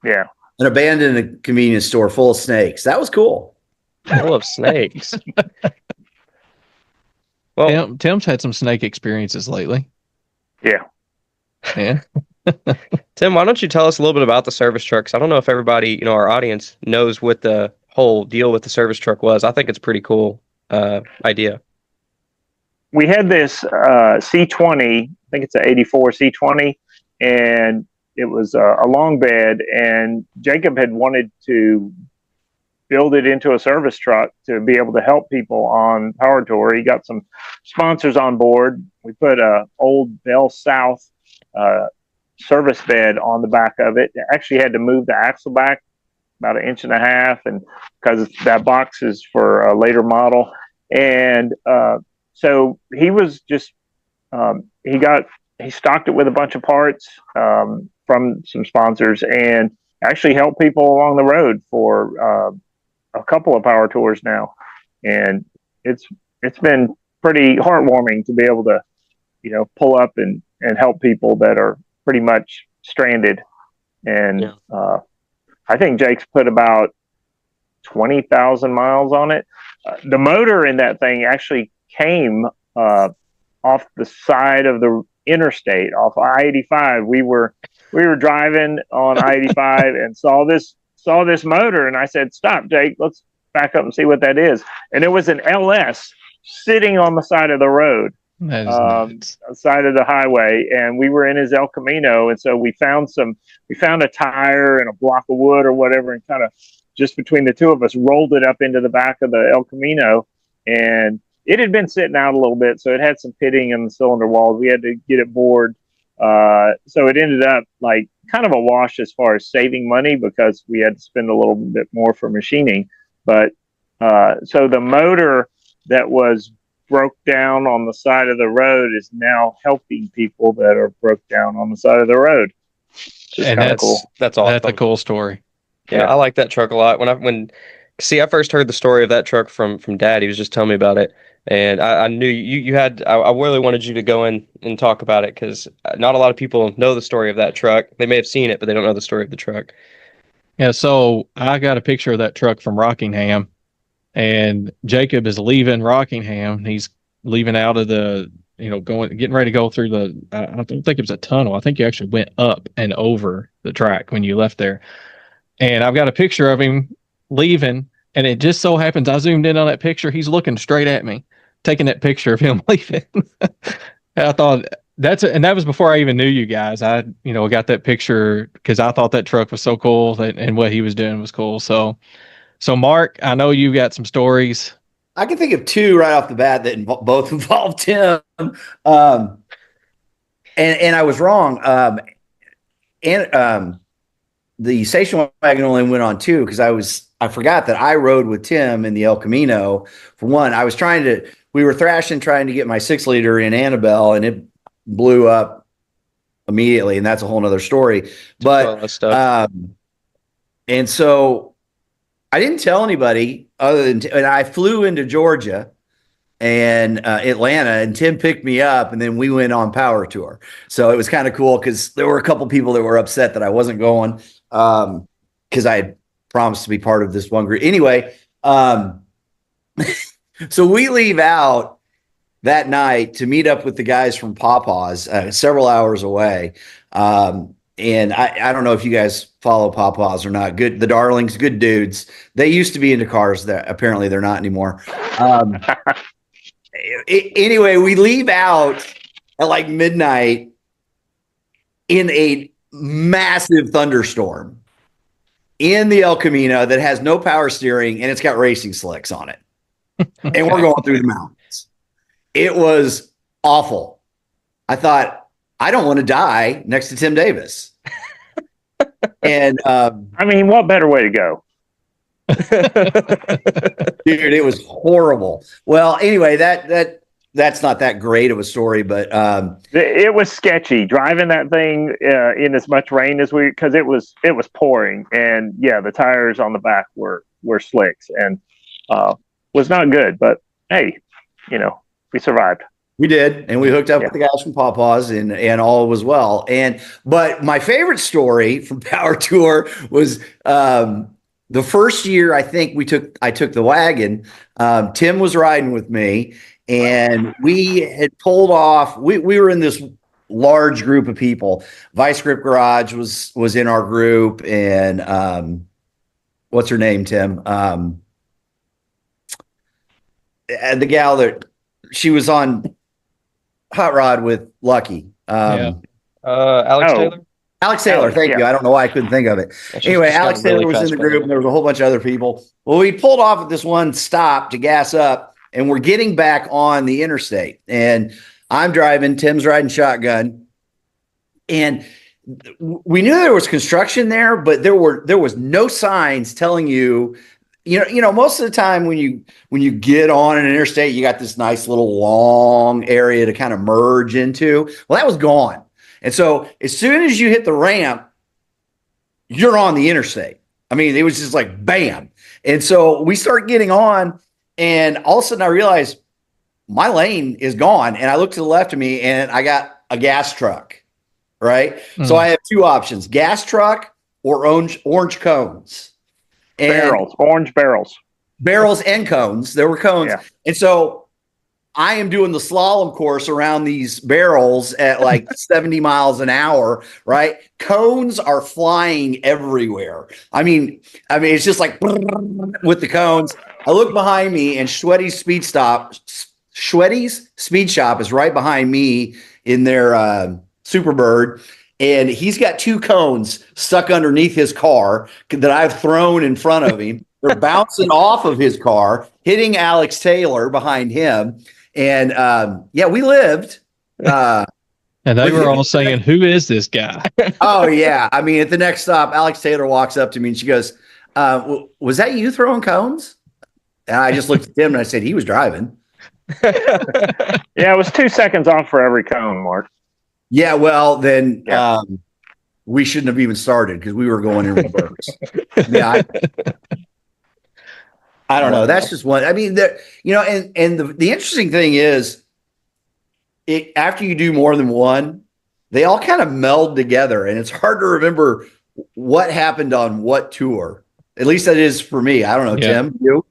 Yeah. An abandoned convenience store full of snakes. That was cool. Full of snakes. Well, Tim's had some snake experiences lately. Yeah. Yeah. Tim, why don't you tell us a little bit about the service trucks? I don't know if everybody, our audience knows what the whole deal with the service truck was. I think it's a pretty cool idea. We had this C20, I think it's an 84 C20, and it was a long bed, and Jacob had wanted to build it into a service truck to be able to help people on Power Tour. He got some sponsors on board. We put a old Bell South service bed on the back of it. Actually had to move the axle back about 1.5 inches, and because that box is for a later model. And so he was just he stocked it with a bunch of parts from some sponsors, and actually helped people along the road for a couple of power tours now. And it's been pretty heartwarming to be able to, pull up and help people that are pretty much stranded. And I think Jake's put about 20,000 miles on it. The motor in that thing actually came off the side of the interstate, off I-85. We were driving on I-85 and saw this motor, and I said, "Stop, Jake, let's back up and see what that is." And it was an LS sitting on the side of the road, side of the highway, and we were in his El Camino, and so we found a tire and a block of wood or whatever, and kind of just between the two of us rolled it up into the back of the El Camino. And it had been sitting out a little bit, so it had some pitting in the cylinder walls. We had to get it bored, so it ended up like kind of a wash as far as saving money, because we had to spend a little bit more for machining. But so the motor that was broke down on the side of the road is now helping people that are broke down on the side of the road. And that's cool. That's awesome. That's a cool story. Yeah, I like that truck a lot. I first heard the story of that truck from Dad. He was just telling me about it, and I knew you had. I really wanted you to go in and talk about it, because not a lot of people know the story of that truck. They may have seen it, but they don't know the story of the truck. Yeah, so I got a picture of that truck from Rockingham, and Jacob is leaving Rockingham. He's leaving out of the, getting ready to go through the, I don't think it was a tunnel. I think you actually went up and over the track when you left there. And I've got a picture of him leaving, and it just so happens I zoomed in on that picture. He's looking straight at me, taking that picture of him leaving. I thought and that was before I even knew you guys. I, got that picture because I thought that truck was so cool, and what he was doing was cool. So Mark, I know you've got some stories. I can think of two right off the bat that both involved Tim. And I was wrong. The station wagon only went on two because I forgot that I rode with Tim in the El Camino. For one, we were thrashing trying to get my 6-liter in Annabelle, and it blew up immediately, and that's a whole nother story. But and so I didn't tell anybody other than, and I flew into Georgia and Atlanta, and Tim picked me up, and then we went on power tour. So it was kind of cool because there were a couple people that were upset that I wasn't going, because I had promised to be part of this one group. Anyway, so we leave out that night to meet up with the guys from Pawpaw's, several hours away. And I don't know if you guys follow Pawpaw's or not. Good, the Darlings, good dudes. They used to be into cars. That apparently they're not anymore. Anyway, we leave out at like midnight in a massive thunderstorm in the El Camino that has no power steering, and it's got racing slicks on it. And we're going through the mountains. It was awful. I thought, I don't want to die next to Tim Davis. And I mean, what better way to go? Dude, it was horrible. Well, anyway, that's not that great of a story, but it was sketchy driving that thing in as much rain as because it was pouring, and yeah, the tires on the back were slicks, and was not good. But hey, we survived. We did, and we hooked up with the guys from Pawpaw's, and all was well. But my favorite story from Power Tour was the first year. I think I took the wagon. Tim was riding with me, and we had pulled off. We were in this large group of people. Vice Grip Garage was in our group, and what's her name, Tim? And the gal that she was on Hot Rod with Lucky. Alex Taylor. Alex Taylor, thank you. I don't know why I couldn't think of it. Anyway, Alex Taylor was in the group, and there was a whole bunch of other people. Well, we pulled off at this one stop to gas up, and we're getting back on the interstate. And I'm driving, Tim's riding shotgun. And we knew there was construction there, but there was no signs telling you most of the time when you get on an interstate, you got this nice little long area to kind of merge into. Well, that was gone. And so as soon as you hit the ramp, you're on the interstate. I mean, it was just like bam. And so we start getting on, and all of a sudden I realized my lane is gone. And I look to the left of me and I got a gas truck, right? So I have two options, gas truck or orange cones. And orange barrels and cones. There were cones. Yeah. And so I am doing the slalom course around these barrels at like 70 miles an hour, right? Cones are flying everywhere. I mean, it's just like with the cones. I look behind me, and Schwetty's Speed Shop is right behind me in their Superbird. And he's got two cones stuck underneath his car that I've thrown in front of him. They're bouncing off of his car, hitting Alex Taylor behind him. And we lived. And they were all saying, "Who is this guy?" Oh, yeah. I mean, at the next stop, Alex Taylor walks up to me and she goes, "Was that you throwing cones?" And I just looked at him and I said, "He was driving." Yeah, it was 2 seconds off for every cone, Mark. Yeah, well, then we shouldn't have even started because we were going in reverse. Yeah, I don't know. That's just one. I mean, and the interesting thing is, after you do more than one, they all kind of meld together, and it's hard to remember what happened on what tour. At least that is for me. I don't know, Tim, you?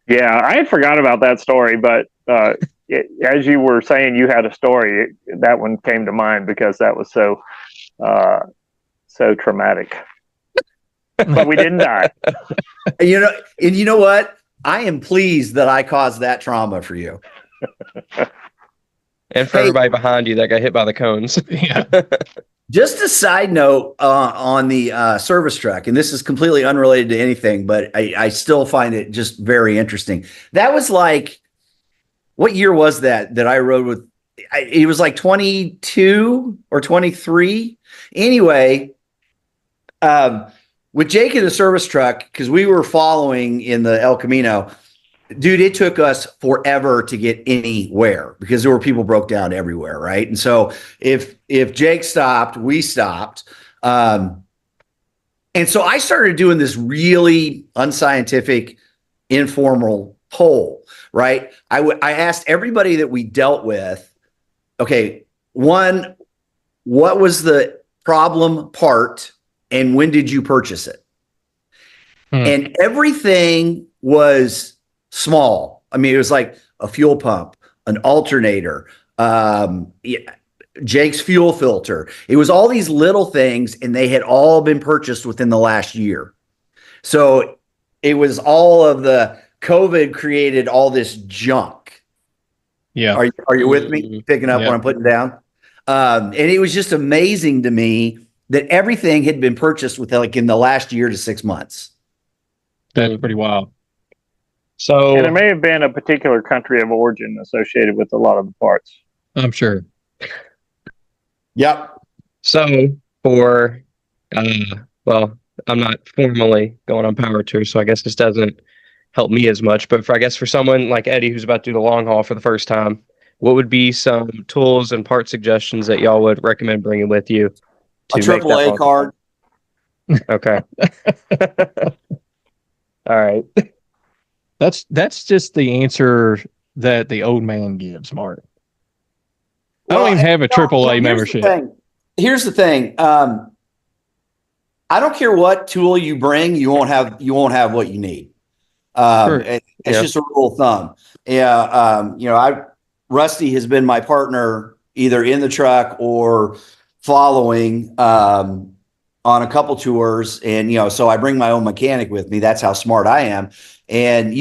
Yeah, I had forgot about that story, but as you were saying, you had a story. That one came to mind because that was so traumatic. But we didn't die. And you know what? I am pleased that I caused that trauma for you. And for everybody behind you that got hit by the cones. Yeah. Just a side note on the service truck, and this is completely unrelated to anything, but I still find it just very interesting. That was like, what year was that I rode with? It was like 22 or 23. Anyway, with Jake in the service truck, because we were following in the El Camino, dude, it took us forever to get anywhere because there were people broke down everywhere, right? And so if Jake stopped, we stopped. And so I started doing this really unscientific, informal poll, right? I asked everybody that we dealt with, okay, one, what was the problem part and when did you purchase it? And everything was small. I mean, it was like a fuel pump, an alternator, Jake's fuel filter. It was all these little things, and they had all been purchased within the last year. So it was all of the COVID created all this junk. Yeah. Are you with me? Picking up what I'm putting down? And it was just amazing to me that everything had been purchased within like in the last year to 6 months. That's pretty wild. So, and there may have been a particular country of origin associated with a lot of the parts. I'm sure. Yep. So for, well, I'm not formally going on power tour, so I guess this doesn't help me as much. But for someone like Eddie who's about to do the long haul for the first time, what would be some tools and part suggestions that y'all would recommend bringing with you? A AAA card. Okay. All right. That's just the answer that the old man gives, Mark. I don't even have a AAA membership. Here's the thing. I don't care what tool you bring, you won't have what you need. Sure. It's just a rule of thumb. Yeah. Rusty has been my partner either in the truck or following on a couple tours, and so I bring my own mechanic with me. That's how smart I am. And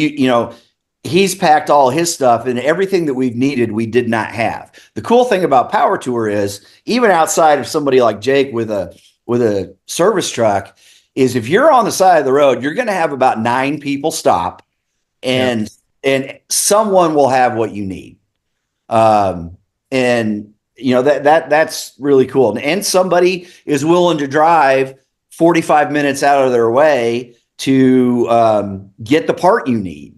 he's packed all his stuff, and everything that we've needed we did not have. The cool thing about power tour is, even outside of somebody like Jake with a service truck, is if you're on the side of the road, you're going to have about 9 people stop, and someone will have what you need. That's really cool. And somebody is willing to drive 45 minutes out of their way to get the part you need.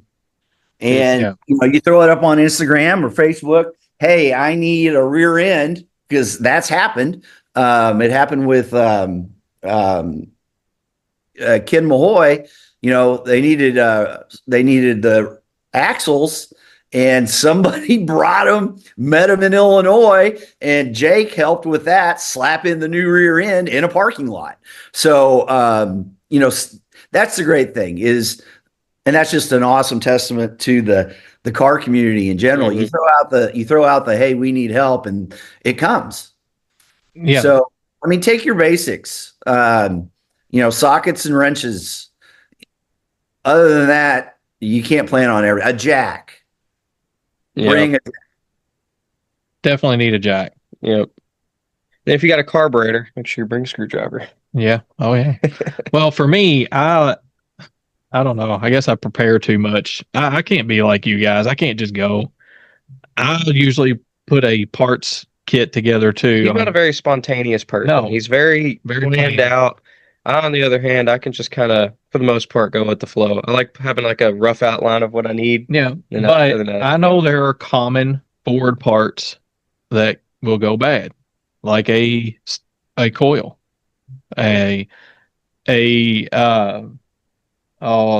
And Yeah. you throw it up on Instagram or Facebook. Hey, I need a rear end, because that's happened. It happened with Ken Mahoy. They needed the axles, and somebody brought them, met them in Illinois, and Jake helped with that, slap in the new rear end in a parking lot. So, that's the great thing and that's just an awesome testament to the car community in general. Mhm. You throw out the, hey, we need help, and it comes. Yeah. So, take your basics, sockets and wrenches. Other than that, you can't plan on a jack. Yeah. Definitely need a jack. Yep. And if you got a carburetor, make sure you bring a screwdriver. Yeah. Oh yeah. Well, for me, I don't know. I guess I prepare too much. I can't be like you guys. I can't just go. I usually put a parts kit together too. He's not a very spontaneous person. No. He's very, Very very planned planned. out. I, on the other hand, I can just kind of, for the most part, go with the flow. I like having like a rough outline of what I need. Yeah. And But other than that, I know there are common Ford parts that will go bad, like a coil, a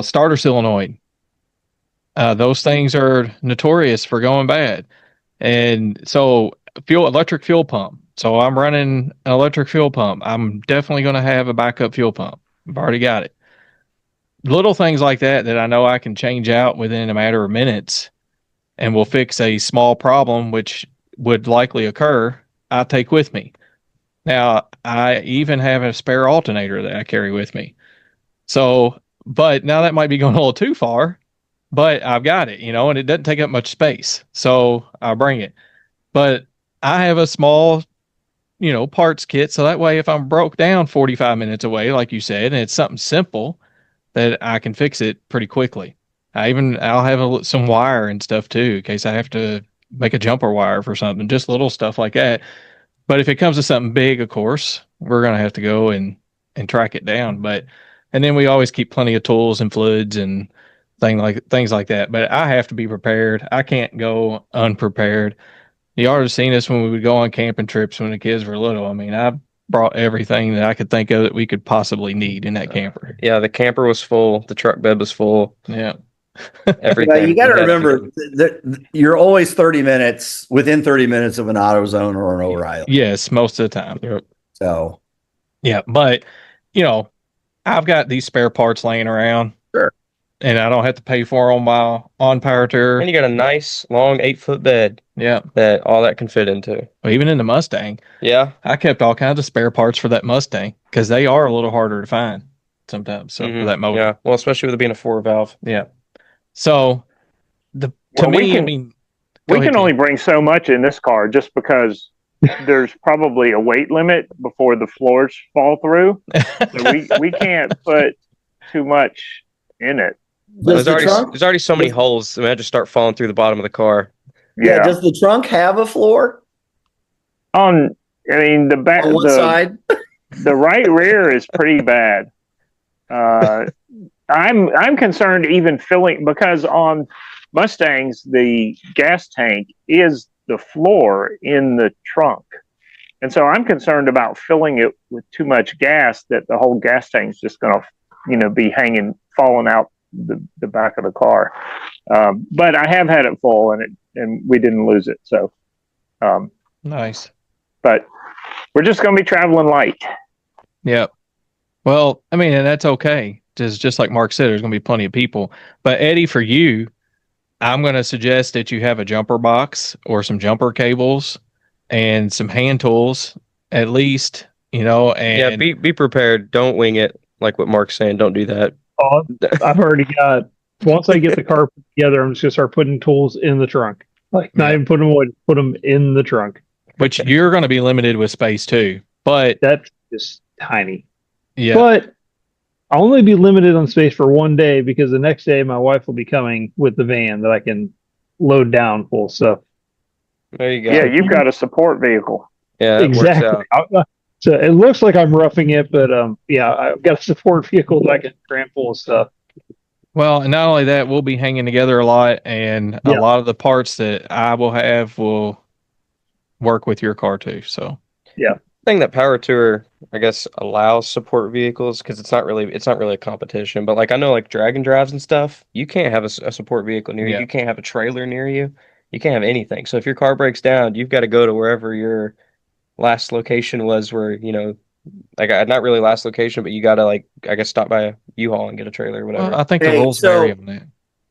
starter solenoid. Those things are notorious for going bad. And so electric fuel pump. So I'm running an electric fuel pump. I'm definitely going to have a backup fuel pump. I've already got it. Little things like that I know I can change out within a matter of minutes and will fix a small problem, which would likely occur, I take with me. Now, I even have a spare alternator that I carry with me. So, but now that might be going a little too far, but I've got it, and it doesn't take up much space. So I'll bring it. But I have a small, parts kit. So that way, if I'm broke down 45 minutes away, like you said, and it's something simple, that I can fix it pretty quickly. I'll have some wire and stuff too, in case I have to make a jumper wire for something, just little stuff like that. But if it comes to something big, of course, we're going to have to go and track it down. And then we always keep plenty of tools and fluids and things like that. But I have to be prepared. I can't go unprepared. You already seen us when we would go on camping trips when the kids were little. I brought everything that I could think of that we could possibly need in that camper. yeah, the camper was full. The truck bed was full. Yeah. Everything. You got to remember that you're always within 30 minutes of an AutoZone or an O'Reilly. Yes, most of the time. Yep. So, yeah, but I've got these spare parts laying around. Sure. And I don't have to pay for them while on power tour. And you got a nice long 8-foot bed. Yeah. That all that can fit into. Well, even in the Mustang. Yeah. I kept all kinds of spare parts for that Mustang because they are a little harder to find sometimes. So for that motor. Yeah. Well, especially with it being a 4-valve. Yeah. So we can only bring so much in this car just because there's probably a weight limit before the floors fall through. So we can't put too much in it. There's already so many holes. I just start falling through the bottom of the car. Yeah. Does the trunk have a floor? The back on one side. The right rear is pretty bad. I'm concerned even filling, because on Mustangs the gas tank is the floor in the trunk, and so I'm concerned about filling it with too much gas that the whole gas tank's just going to be falling out the back of the car. But I have had it full and we didn't lose it. So nice. But we're just going to be traveling light. Yeah. Well, and that's okay. Just like Mark said, there's going to be plenty of people. But Eddie, for you, I'm going to suggest that you have a jumper box or some jumper cables and some hand tools, at least, and be prepared. Don't wing it. Like what Mark's saying, don't do that. I've already got, once I get the car put together, I'm just going to start putting tools in the trunk. Not even put them away, put them in the trunk. Which you're going to be limited with space too. But that's just tiny. Yeah. But I'll only be limited on space for one day because the next day my wife will be coming with the van that I can load down full stuff. There you go. Yeah, you've got a support vehicle. Yeah, exactly. So it looks like I'm roughing it, but yeah, I've got a support vehicle that I can cram full of stuff. Well, and not only that, we'll be hanging together a lot, and a Yeah. lot of the parts that I will have will work with your car too. So Thing that Power Tour, I guess, allows support vehicles because it's not really a competition. But like I know like drag and drives and stuff, you can't have a support vehicle near you. Yeah. You can't have a trailer near you. You can't have anything. So if your car breaks down, you've got to go to wherever your last location was, where like not really last location, but you got to like I guess stop by a U-Haul and get a trailer or whatever. well, I think the Hey, rules so- vary on that.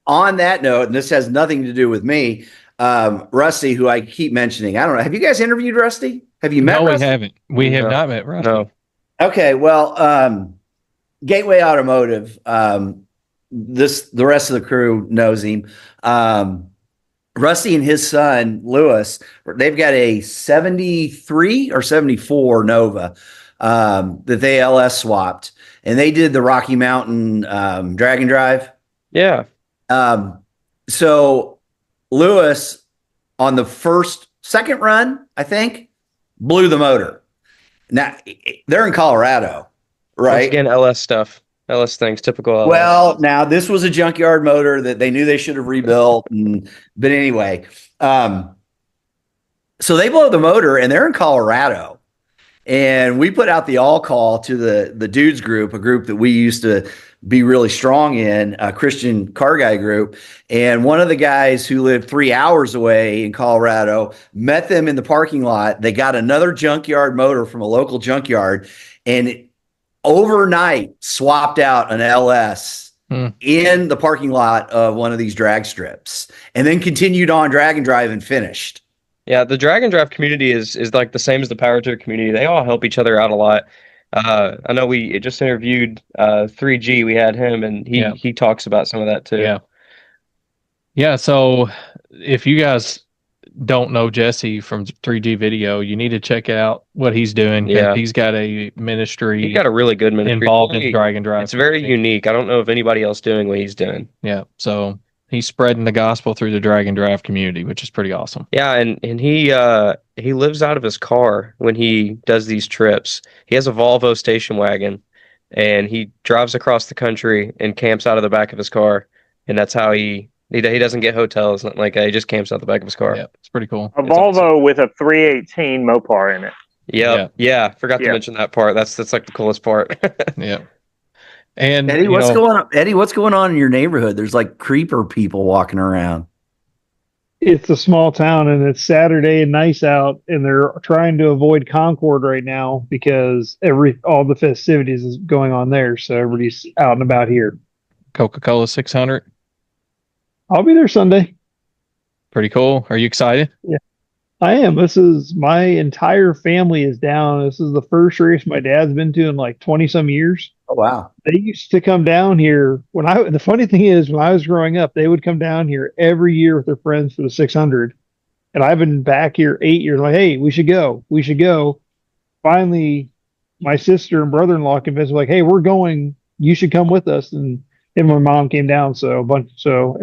On that note, and this has nothing to do with me, Rusty, who I keep mentioning. I don't know. Have you guys interviewed Rusty? Have you met No, Rusty? we haven't. We have No. not met Rusty. No. Okay, well, Gateway Automotive. The rest of the crew knows him. Rusty and his son Lewis, they've got a 73 or 74 Nova that they LS swapped, and they did the Rocky Mountain drag and drive. Yeah. So Lewis on the second run, I think, blew the motor. Now they're in Colorado, Once right? again, LS stuff. LS things, typical LS. Well, now this was a junkyard motor that they knew they should have rebuilt, but anyway, so they blow the motor and they're in Colorado. And we put out the all call to the dudes group, a group that we used to be really strong in, a Christian car guy group. And one of the guys who lived 3 hours away in Colorado met them in the parking lot. They got another junkyard motor from a local junkyard and overnight swapped out an LS in the parking lot of one of these drag strips and then continued on drag and drive and finished. Yeah, the drag and drive community is like the same as the Power Tour community. They all help each other out a lot. I know we just interviewed 3G. We had him, and he talks about some of that too. Yeah. Yeah. So if you guys don't know Jesse from 3G Video, you need to check out what he's doing. Yeah. He's got a ministry He's got a really good ministry involved in drag and drive. It's very unique. I don't know of anybody else doing what he's doing. Yeah. So he's spreading the gospel through the drag and drive community, which is pretty awesome. Yeah, and he lives out of his car when he does these trips. He has a Volvo station wagon, and he drives across the country and camps out of the back of his car, and that's how he doesn't get hotels, nothing like that. He just camps out the back of his car. Yeah, it's pretty cool. A Volvo with a 318 Mopar in it. Yep. Yeah. Forgot to mention that part. That's like the coolest part. Yeah. And Eddie, what's going on? Eddie, what's going on in your neighborhood? There's like creeper people walking around. It's a small town and it's Saturday and nice out, and they're trying to avoid Concord right now because all the festivities is going on there. So everybody's out and about here. Coca-Cola 600. I'll be there Sunday. Pretty cool. Are you excited? Yeah, I am. My entire family is down. This is the first race my dad's been to in like 20 some years. Oh, wow. They used to come down here the funny thing is when I was growing up, they would come down here every year with their friends for the 600. And I've been back here 8 years. Like, hey, we should go. We should go. Finally, my sister and brother-in-law convinced me, like, hey, we're going. You should come with us. And my mom came down. So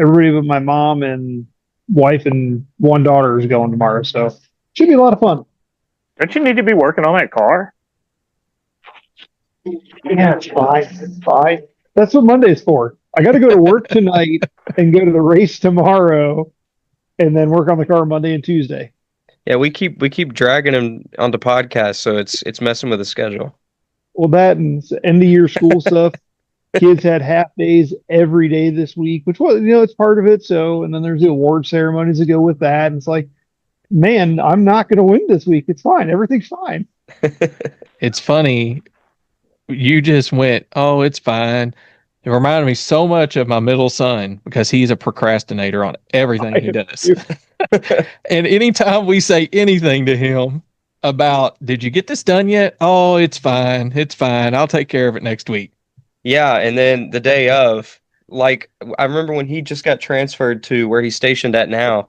everybody but my mom and wife and one daughter is going tomorrow. So should be a lot of fun. Don't you need to be working on that car? Yeah, it's fine. It's fine. That's what Monday's for. I got to go to work tonight and go to the race tomorrow, and then work on the car Monday and Tuesday. Yeah, we keep dragging him onto podcasts, so it's messing with the schedule. Well, that and end of year school stuff. Kids had half days every day this week, which was it's part of it. So, and then there's the award ceremonies that go with that. And it's like, man, I'm not going to win this week. It's fine. Everything's fine. It's funny. You just went, oh, it's fine. It reminded me so much of my middle son because he's a procrastinator on everything he does. And anytime we say anything to him about, did you get this done yet? Oh, it's fine. It's fine. I'll take care of it next week. Yeah, and then the day of, like, I remember when he just got transferred to where he's stationed at now,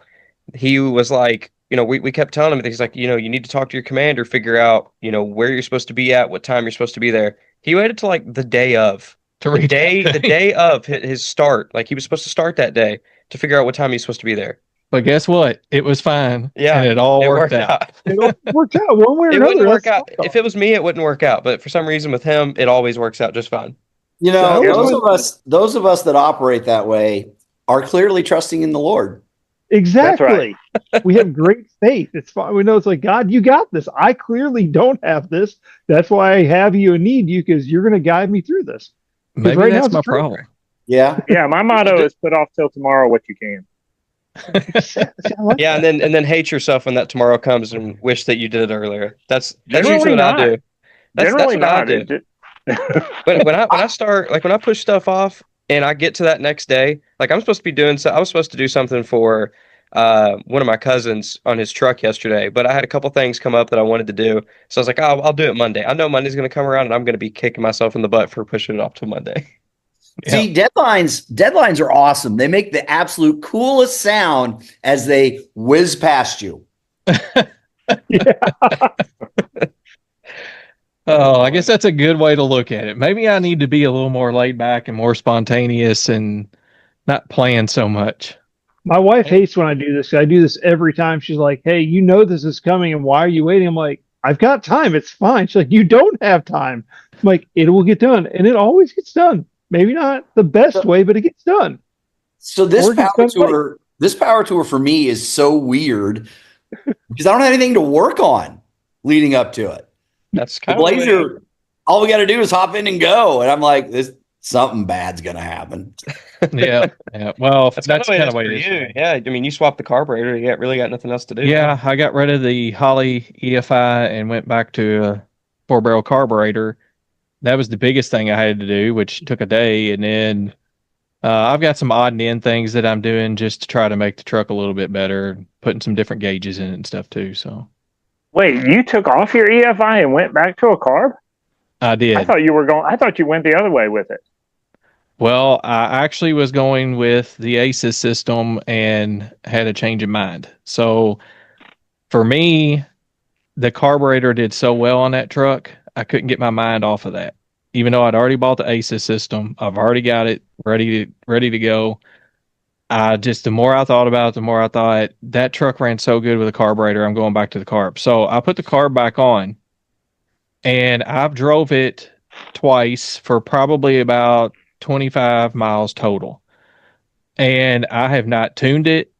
he was like, we kept telling him, he's like, you need to talk to your commander, figure out, where you're supposed to be at, what time you're supposed to be there. He waited till like the day of. The day of his start. Like he was supposed to start that day to figure out what time he's supposed to be there. But guess what? It was fine. Yeah, And it all worked out. It all worked out one way or It another. wouldn't work That's out. If it was me, it wouldn't work out. But for some reason with him, it always works out just fine. You So I know, was those of us that operate that way are clearly trusting in the Lord. exactly. We have great faith. It's fine. We know it's like, God, you got this. I clearly don't have this. That's why I have you and need you, because you're going to guide me through this. Maybe right now that's it's my a train problem. Yeah. Yeah, my motto is put off till tomorrow what you can. Yeah, and then hate yourself when that tomorrow comes and wish that you did it earlier. That's Generally usually what not. I do. That's Generally what I not. do. It just- When I start, like when I push stuff off and I get to that next day, like I'm supposed to be doing so I was supposed to do something for one of my cousins on his truck yesterday, but I had a couple things come up that I wanted to do. So I was like, oh, I'll do it Monday. I know Monday's going to come around and I'm going to be kicking myself in the butt for pushing it off till Monday. See, deadlines are awesome. They make the absolute coolest sound as they whiz past you. Oh, I guess that's a good way to look at it. Maybe I need to be a little more laid back and more spontaneous and not plan so much. My wife hates when I do this. I do this every time. She's like, hey, you know this is coming, and why are you waiting? I'm like, I've got time. It's fine. She's like, you don't have time. I'm like, it will get done. And it always gets done. Maybe not the best way, but it gets done. So this Or it gets power done tour, this power tour for me is so weird because I don't have anything to work on leading up to it. That's The kind of Blazer, all we got to do is hop in and go. And I'm like, this something bad's gonna happen. Yeah. Well, that's that's kind kind of of way for it is. you. Yeah, I mean, you swapped the carburetor. You really got nothing else to do. Yeah, I got rid of the Holley EFI and went back to a 4-barrel carburetor. That was the biggest thing I had to do, which took a day. And then I've got some odd and end things that I'm doing just to try to make the truck a little bit better, putting some different gauges in it and stuff too. So Wait, you took off your EFI and went back to a carb? I did. I thought you went the other way with it. Well, I actually was going with the ACES system and had a change of mind. So for me, the carburetor did so well on that truck, I couldn't get my mind off of that. Even though I'd already bought the ACES system, I've already got it ready to go. The more I thought about it, the more I thought that truck ran so good with a carburetor, I'm going back to the carb. So I put the carb back on, and I've drove it twice for probably about 25 miles total. And I have not tuned it.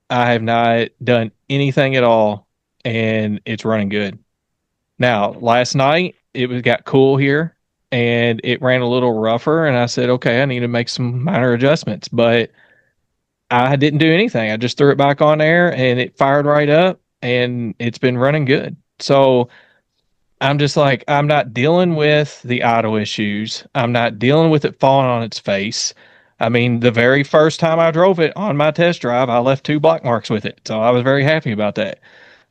I have not done anything at all, and it's running good. Now, last night it got cool here and it ran a little rougher, and I said, okay, I need to make some minor adjustments, but I didn't do anything. I just threw it back on there and it fired right up and it's been running good. So I'm just like, I'm not dealing with the idle issues. I'm not dealing with it falling on its face. I mean, the very first time I drove it on my test drive, I left 2 black marks with it. So I was very happy about that.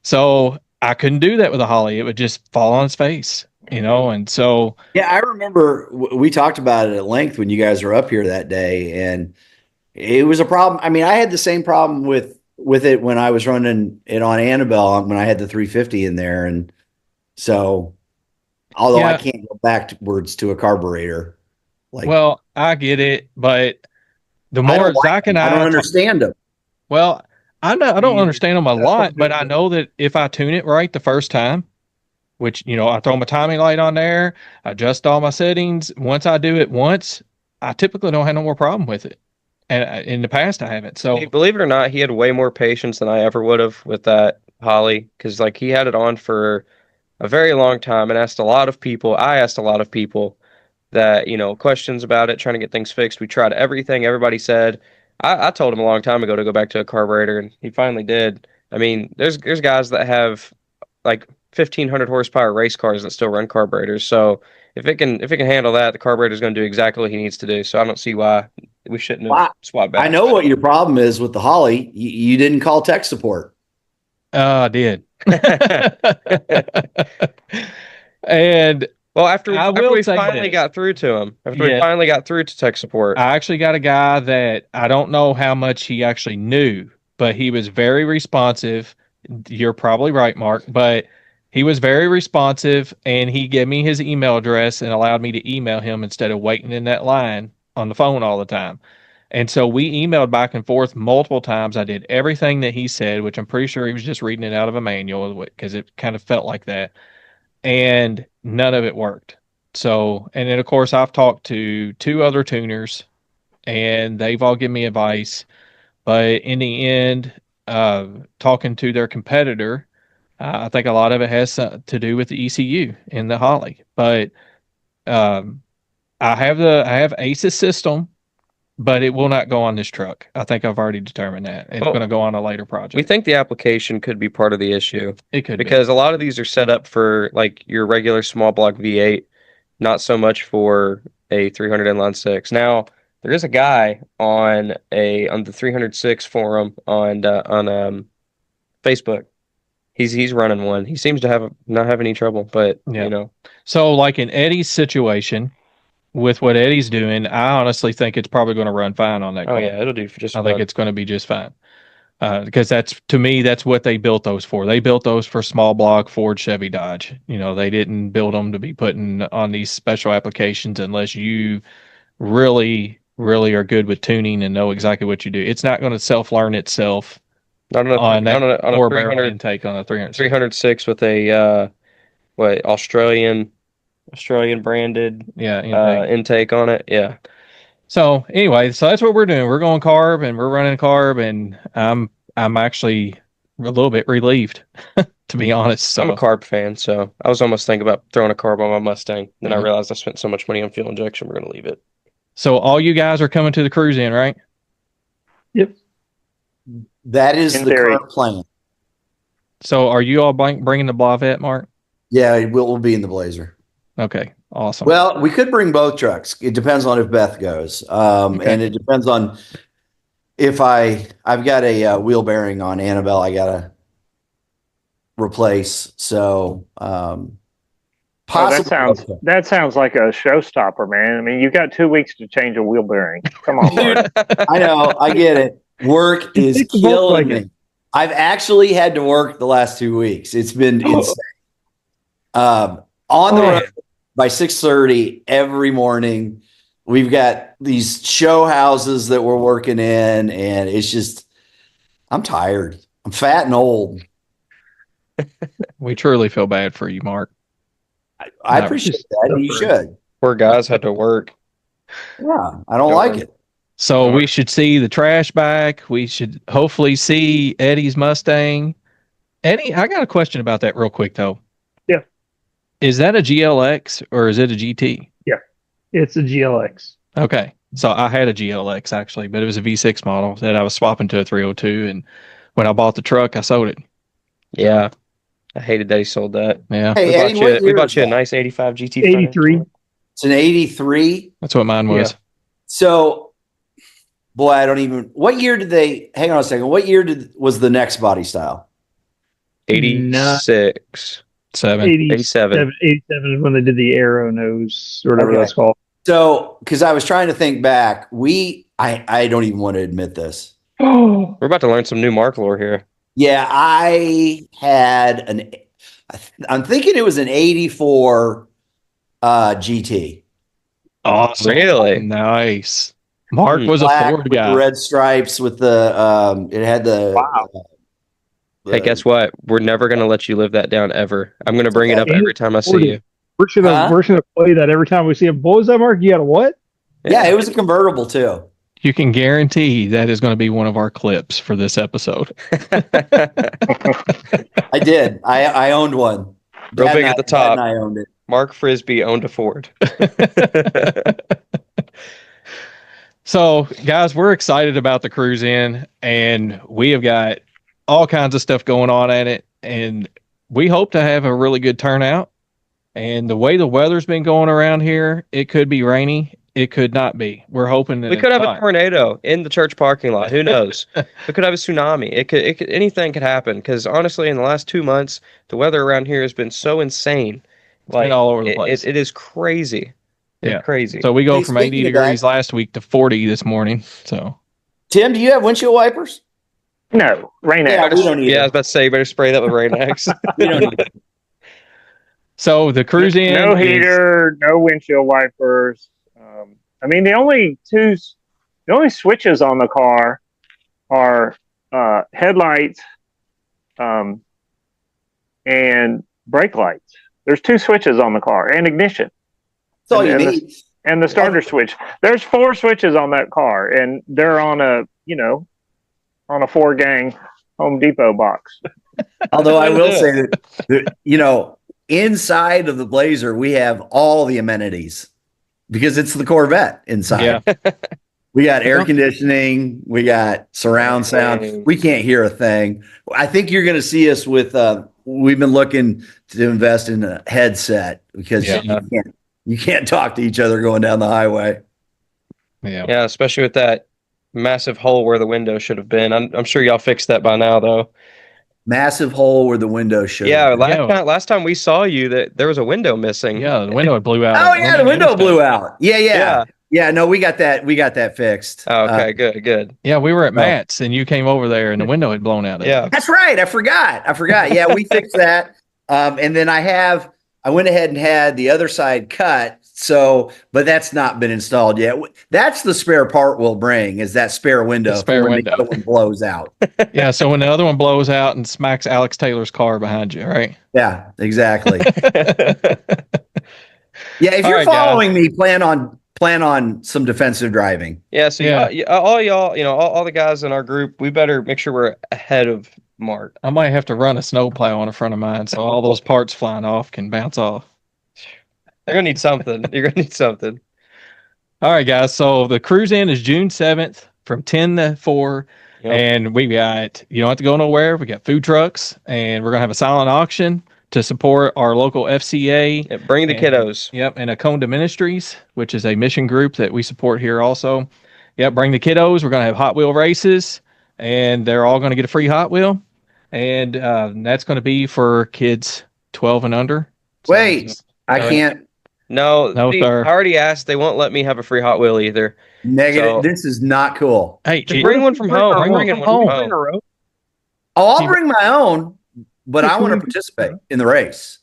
So I couldn't do that with a Holley. It would just fall on its face, and so. Yeah, I remember we talked about it at length when you guys were up here that day, and it was a problem. I mean, I had the same problem with it when I was running it on Annabelle when I had the 350 in there. And so, although I can't go backwards to a carburetor. Well, I get it, but the more Zach and I don't understand them. Well, I don't understand them a lot, but I know that if I tune it right the first time, which, I throw my timing light on there, adjust all my settings. Once I do it once, I typically don't have no more problem with it. And in the past, I haven't. So Hey, believe it or not, he had way more patience than I ever would have with that Holley, because he had it on for a very long time and asked a lot of people. I asked a lot of people that, questions about it, trying to get things fixed. We tried everything everybody said. I told him a long time ago to go back to a carburetor, and he finally did. I mean, there's guys that have 1,500 horsepower race cars that still run carburetors. So if it can handle that, the carburetor is going to do exactly what he needs to do. So I don't see why we shouldn't have swapped back. I know what your problem is with the Holley. You didn't call tech support. I did. And well, after we finally got through to him, we finally got through to tech support, I actually got a guy that I don't know how much he actually knew, but he was very responsive. You're probably right, Mark, but he was very responsive, and he gave me his email address and allowed me to email him instead of waiting in that line on the phone all the time. And so we emailed back and forth multiple times. I did everything that he said, which I'm pretty sure he was just reading it out of a manual because it kind of felt like that. And none of it worked. So, and then of course, I've talked to 2 other tuners and they've all given me advice. But in the end, talking to their competitor, I think a lot of it has to do with the ECU and the Holly. But I have ACES system, but it will not go on this truck. I think I've already determined that. It's going to go on a later project. We think the application could be part of the issue. It could because a lot of these are set up for like your regular small block V8, not so much for a 300 inline 6. Now, there is a guy on the 306 forum on Facebook. He's running one. He seems to not have any trouble, but you know. So like in Eddie's situation, with what Eddie's doing, I honestly think it's probably going to run fine on that car. Oh yeah, it'll do for just. I think it's going to be just fine. Because that's what they built those for. They built those for small block Ford, Chevy, Dodge. You know, they didn't build them to be putting on these special applications unless you really, really are good with tuning and know exactly what you do. It's not going to self-learn itself on a 300 intake on a 306 with a Australian branded intake on it. Yeah. So anyway, so that's what we're doing. We're going carb and we're running carb, and I'm actually a little bit relieved, to be honest. So I'm a carb fan, so I was almost thinking about throwing a carb on my Mustang. Then I realized I spent so much money on fuel injection, we're going to leave it. So all you guys are coming to the Cruise-In, right? Yep. That is the current plan. So are you all bringing the Blavette, Mark? Yeah, we'll be in the Blazer. Okay, awesome. Well, we could bring both trucks. It depends on if Beth goes, and it depends on if I've got a wheel bearing on Annabelle I gotta replace. So possibly. That sounds like a showstopper, man. I mean, you got 2 weeks to change a wheel bearing. Come on, Mark. I know, I get it. Work is killing me. I've actually had to work the last 2 weeks. It's been insane. On the road by 6:30 every morning. We've got these show houses that we're working in, and it's just, I'm tired. I'm fat and old. We truly feel bad for you, Mark. I appreciate that. You should. Poor guys had to work. Yeah, I don't like it. So we should see the trash back. We should hopefully see Eddie's Mustang. Eddie, I got a question about that real quick, though. Yeah. Is that a GLX or is it a GT? Yeah, it's a GLX. Okay. So I had a GLX, actually, but it was a V6 model that I was swapping to a 302. And when I bought the truck, I sold it. Yeah. I hated that he sold that. Yeah. Hey, Eddie, we bought you a nice 85 GT. 83. It's an 83. That's what mine was. Yeah. So, boy, what year did they, hang on a second. What year was the next body style? 86. 87 is when they did the arrow nose or whatever that's called. So, because I was trying to think back, I don't even want to admit this. We're about to learn some new Mark lore here. Yeah, I had I'm thinking it was an 84 GT. Awesome. Really? Nice. Mark was a Ford guy. With the red stripes with the, it had the. Wow. Hey, guess what? We're never going to let you live that down ever. I'm going to bring it up every time I see you. We're gonna play that every time we see him. What was that, Mark? You got a what? Yeah, it was a convertible too. You can guarantee that is going to be one of our clips for this episode. I did. I owned one. Real big at the top. And I owned it. Mark Frisbie owned a Ford. So, guys, we're excited about the Cruise-In, and we have got all kinds of stuff going on at it, and we hope to have a really good turnout. And the way the weather's been going around here, it could be rainy. It could not be. We're hoping that we could have a tornado in the church parking lot. Who knows? We could have a tsunami. It could anything could happen. Because honestly, in the last 2 months, the weather around here has been so insane. Like all over the place. It is crazy. Yeah, crazy. So we go from 80 degrees last week to 40 this morning. So, Tim, do you have windshield wipers? No, Rain-X. We don't need I was about to say, you better spray that with Rain-X. We don't need it. So the Cruise-In, no heater, no windshield wipers. I mean, the only two The only switches on the car are headlights and brake lights. There's 2 switches on the car and ignition. That's all you need. And the starter switch. There's 4 switches on that car, and they're on a 4-gang Home Depot box. Although I will say that, inside of the Blazer, we have all the amenities because it's the Corvette inside. Yeah. We got air conditioning. We got surround sound. We can't hear a thing. I think you're going to see us with, we've been looking to invest in a headset because you can't talk to each other going down the highway. Yeah, especially with that massive hole where the window should have been. I'm sure y'all fixed that by now, though. Massive hole where the window should. Yeah, last time we saw you, that there was a window missing. Yeah, the window blew out. Oh yeah, the window blew out. Yeah. No, we got that fixed. Oh, okay, good. Yeah, we were at Matt's and you came over there and the window had blown out. Yeah, that's right. I forgot. Yeah, we fixed that. And then I went ahead and had the other side cut. So, but that's not been installed yet. That's the spare part we'll bring is that spare window. When the other one blows out. Yeah. So when the other one blows out and smacks Alex Taylor's car behind you, right? Yeah, exactly. Yeah. If you're following me, plan on some defensive driving. Yeah. So all y'all, all the guys in our group, we better make sure we're ahead of Mark. I might have to run a snowplow on the front of mine so all those parts flying off can bounce off. They're going to need something. You're going to need something. All right, guys. So the Cruise-In is June 7th from 10 to 4. Yep. And we got, you don't have to go nowhere. We got food trucks and we're going to have a silent auction to support our local FCA. Yeah, bring the kiddos. Yep. And Aconda Ministries, which is a mission group that we support here also. Yep. Bring the kiddos. We're going to have Hot Wheel races and they're all going to get a free Hot Wheel. And that's going to be for kids 12 and under. Wait, I can't. No, sir. I already asked. They won't let me have a free Hot Wheel either. Negative. So, this is not cool. Hey, just bring one from home. Bring one from home. Oh, I'll bring my own, but I want to participate in the race.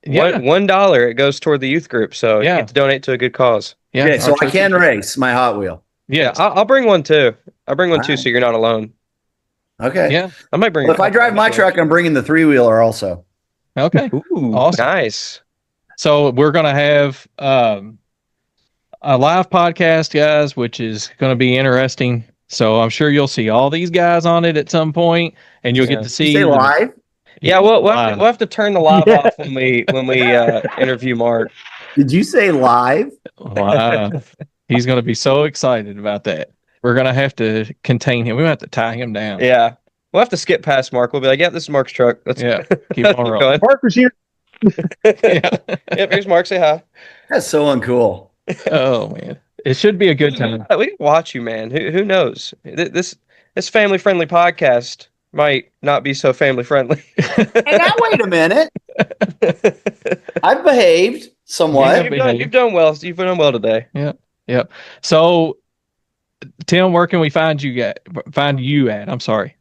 Yeah. $1 it goes toward the youth group, so you get to donate to a good cause. Yeah, okay, so I can race my Hot Wheel. Yeah, I'll bring one too. I'll bring one too, so you're not alone. Okay. Yeah, I might bring. Well, if I drive my truck, I'm bringing the 3-wheeler also. Okay. Ooh, awesome. Nice. So we're going to have a live podcast, guys, which is going to be interesting. So I'm sure you'll see all these guys on it at some point, and you'll get to see. You say live? Yeah, we'll have to turn the live off when we interview Mark. Did you say live? Wow. He's going to be so excited about that. We're going to have to contain him. We have to tie him down. Yeah. We'll have to skip past Mark. We'll be like, yeah, this is Mark's truck. Keep on rolling. Mark was here. Yep, here's Mark. Say hi. That's so uncool. Oh man, it should be a good time. We can watch you, man. Who knows? This family friendly podcast might not be so family friendly. Hey, now wait a minute. I've behaved somewhat. You've done well. You've done well today. Yeah. So, Tim, where can we find you at? I'm sorry.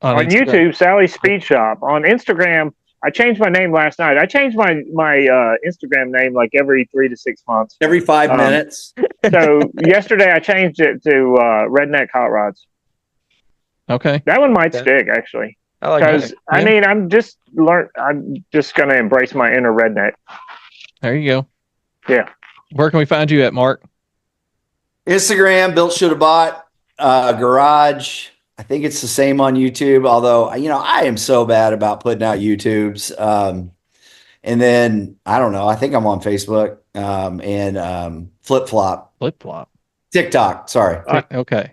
On YouTube, Sally's Speed Shop. On Instagram. I changed my name last night. I changed my Instagram name like every 3 to 6 months. Every 5 minutes. So yesterday I changed it to Redneck Hot Rods. Okay. That one might stick actually. I like because I'm just going to embrace my inner redneck. There you go. Yeah. Where can we find you at, Mark? Instagram, Built Should Have Bought, Garage. I think it's the same on YouTube, although, I am so bad about putting out YouTubes. And then, I don't know, I think I'm on Facebook and Flip Flop. TikTok, sorry. Okay.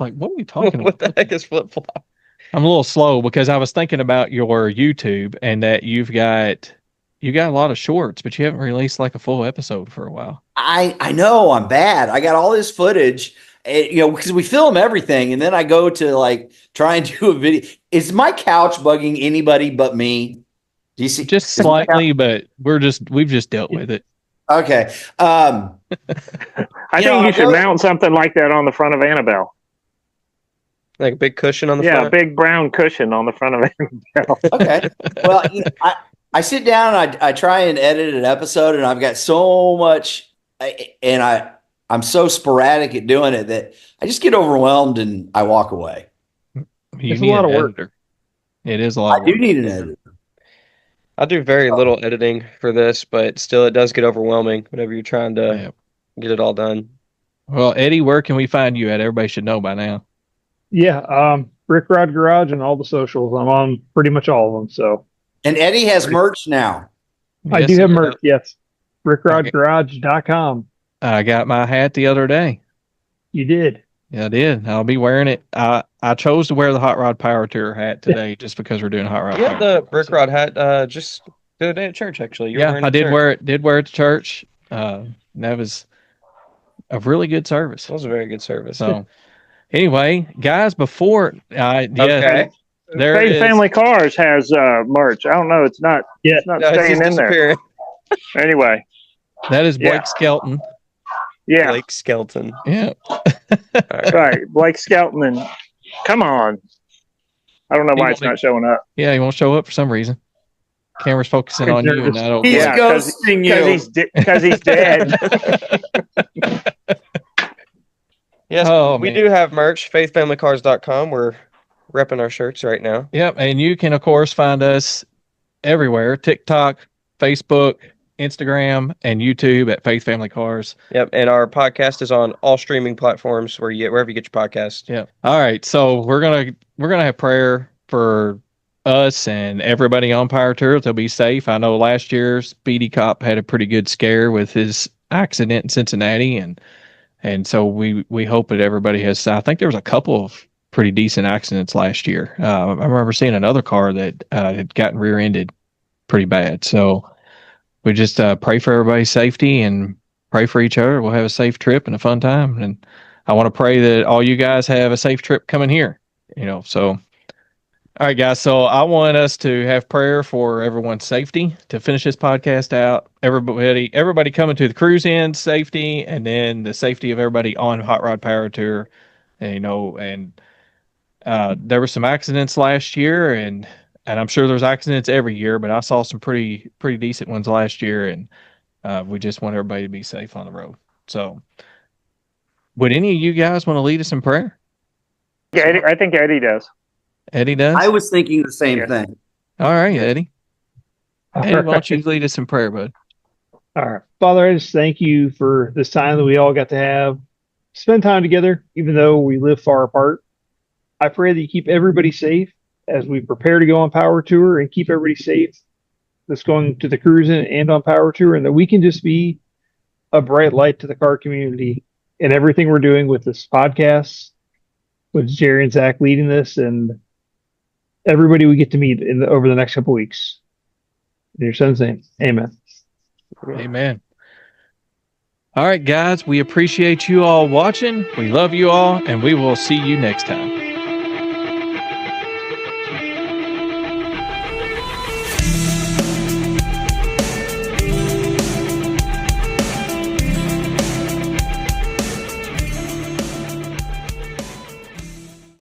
Like, what are we talking about? What the heck is Flip Flop? I'm a little slow because I was thinking about your YouTube and that you got a lot of shorts, but you haven't released like a full episode for a while. I know, I'm bad. I got all this footage. Because we film everything, and then I go to like try and do a video. Is my couch bugging anybody but me? Do you see? Just slightly, but we've just dealt with it. Okay. I think you should mount something like that on the front of Annabelle. Like a big cushion on the front? Yeah, a big brown cushion on the front of Annabelle. Okay. Well, I sit down and I try and edit an episode, and I've got so much, and I I'm so sporadic at doing it that I just get overwhelmed and I walk away. You It's a need lot an of work. editor. It is a lot I of do work. need an editor. I do very little editing for this, but still, it does get overwhelming whenever you're trying to Yeah. get it all done. Well, Eddie, where can we find you at? Everybody should know by now. Yeah, Brick Rod Garage and all the socials. I'm on pretty much all of them. So And Eddie has merch now. I Yes, do have sir. merch. Yes, brickrodgarage.com. I got my hat the other day. You did. Yeah, I did. I'll be wearing it. I chose to wear the Hot Rod Power Tour hat today just because we're doing Hot Rod You Power had the Tour. brick rod hat just the other day at church, actually. You were Yeah, wearing I it did at church. wear it. Did wear it to church. That was a really good service. It was a very good service. So, anyway, guys, before yes, Okay. there it Faith is. Family Cars has merch. I don't know. It's not. Yeah. It's not No, it's staying just in there. disappearing. Anyway, That is Blake Yeah. Skelton. yeah, Blake Skelton. Yeah. right. Blake Skelton and come on. I don't know why it's not showing up. Yeah, he won't show up for some reason. Camera's focusing on you, and I don't. He's Yeah, ghosting you. because he's dead. Yes, Oh, we man. do have merch. FaithFamilyCars.com. We're repping our shirts right now. Yep, and you can of course find us everywhere: TikTok, Facebook, Instagram, and YouTube at Faith Family Cars. Yep, and our podcast is on all streaming platforms wherever you get your podcast. Yeah. All right, so we're gonna have prayer for us and everybody on Power Tour. They'll be safe. I know last year Speedy Cop had a pretty good scare with his accident in Cincinnati, and so we hope that everybody has. I think there was a couple of pretty decent accidents last year. I remember seeing another car that had gotten rear-ended pretty bad. So we just pray for everybody's safety and pray for each other. We'll have a safe trip and a fun time. And I want to pray that all you guys have a safe trip coming here. So. All right, guys. So I want us to have prayer for everyone's safety to finish this podcast out. Everybody coming to the Cruise-In safety, and then the safety of everybody on Hot Rod Power Tour. And there were some accidents last year, and I'm sure there's accidents every year, but I saw some pretty decent ones last year, and we just want everybody to be safe on the road. So, would any of you guys want to lead us in prayer? Yeah, I think Eddie does. Eddie does. I was thinking the same Yeah. thing. All right, Eddie. All Eddie, why don't right. you lead us in prayer, bud? All right. Father, I just thank you for this time that we all got to have, spend time together, even though we live far apart. I pray that you keep everybody safe as we prepare to go on Power Tour, and keep everybody safe that's going to the Cruise-In and on Power Tour, and that we can just be a bright light to the car community in everything we're doing with this podcast, with Jerry and Zach leading this, and everybody we get to meet over the next couple weeks. In your son's name, amen. Amen. All right, guys, we appreciate you all watching. We love you all, and we will see you next time.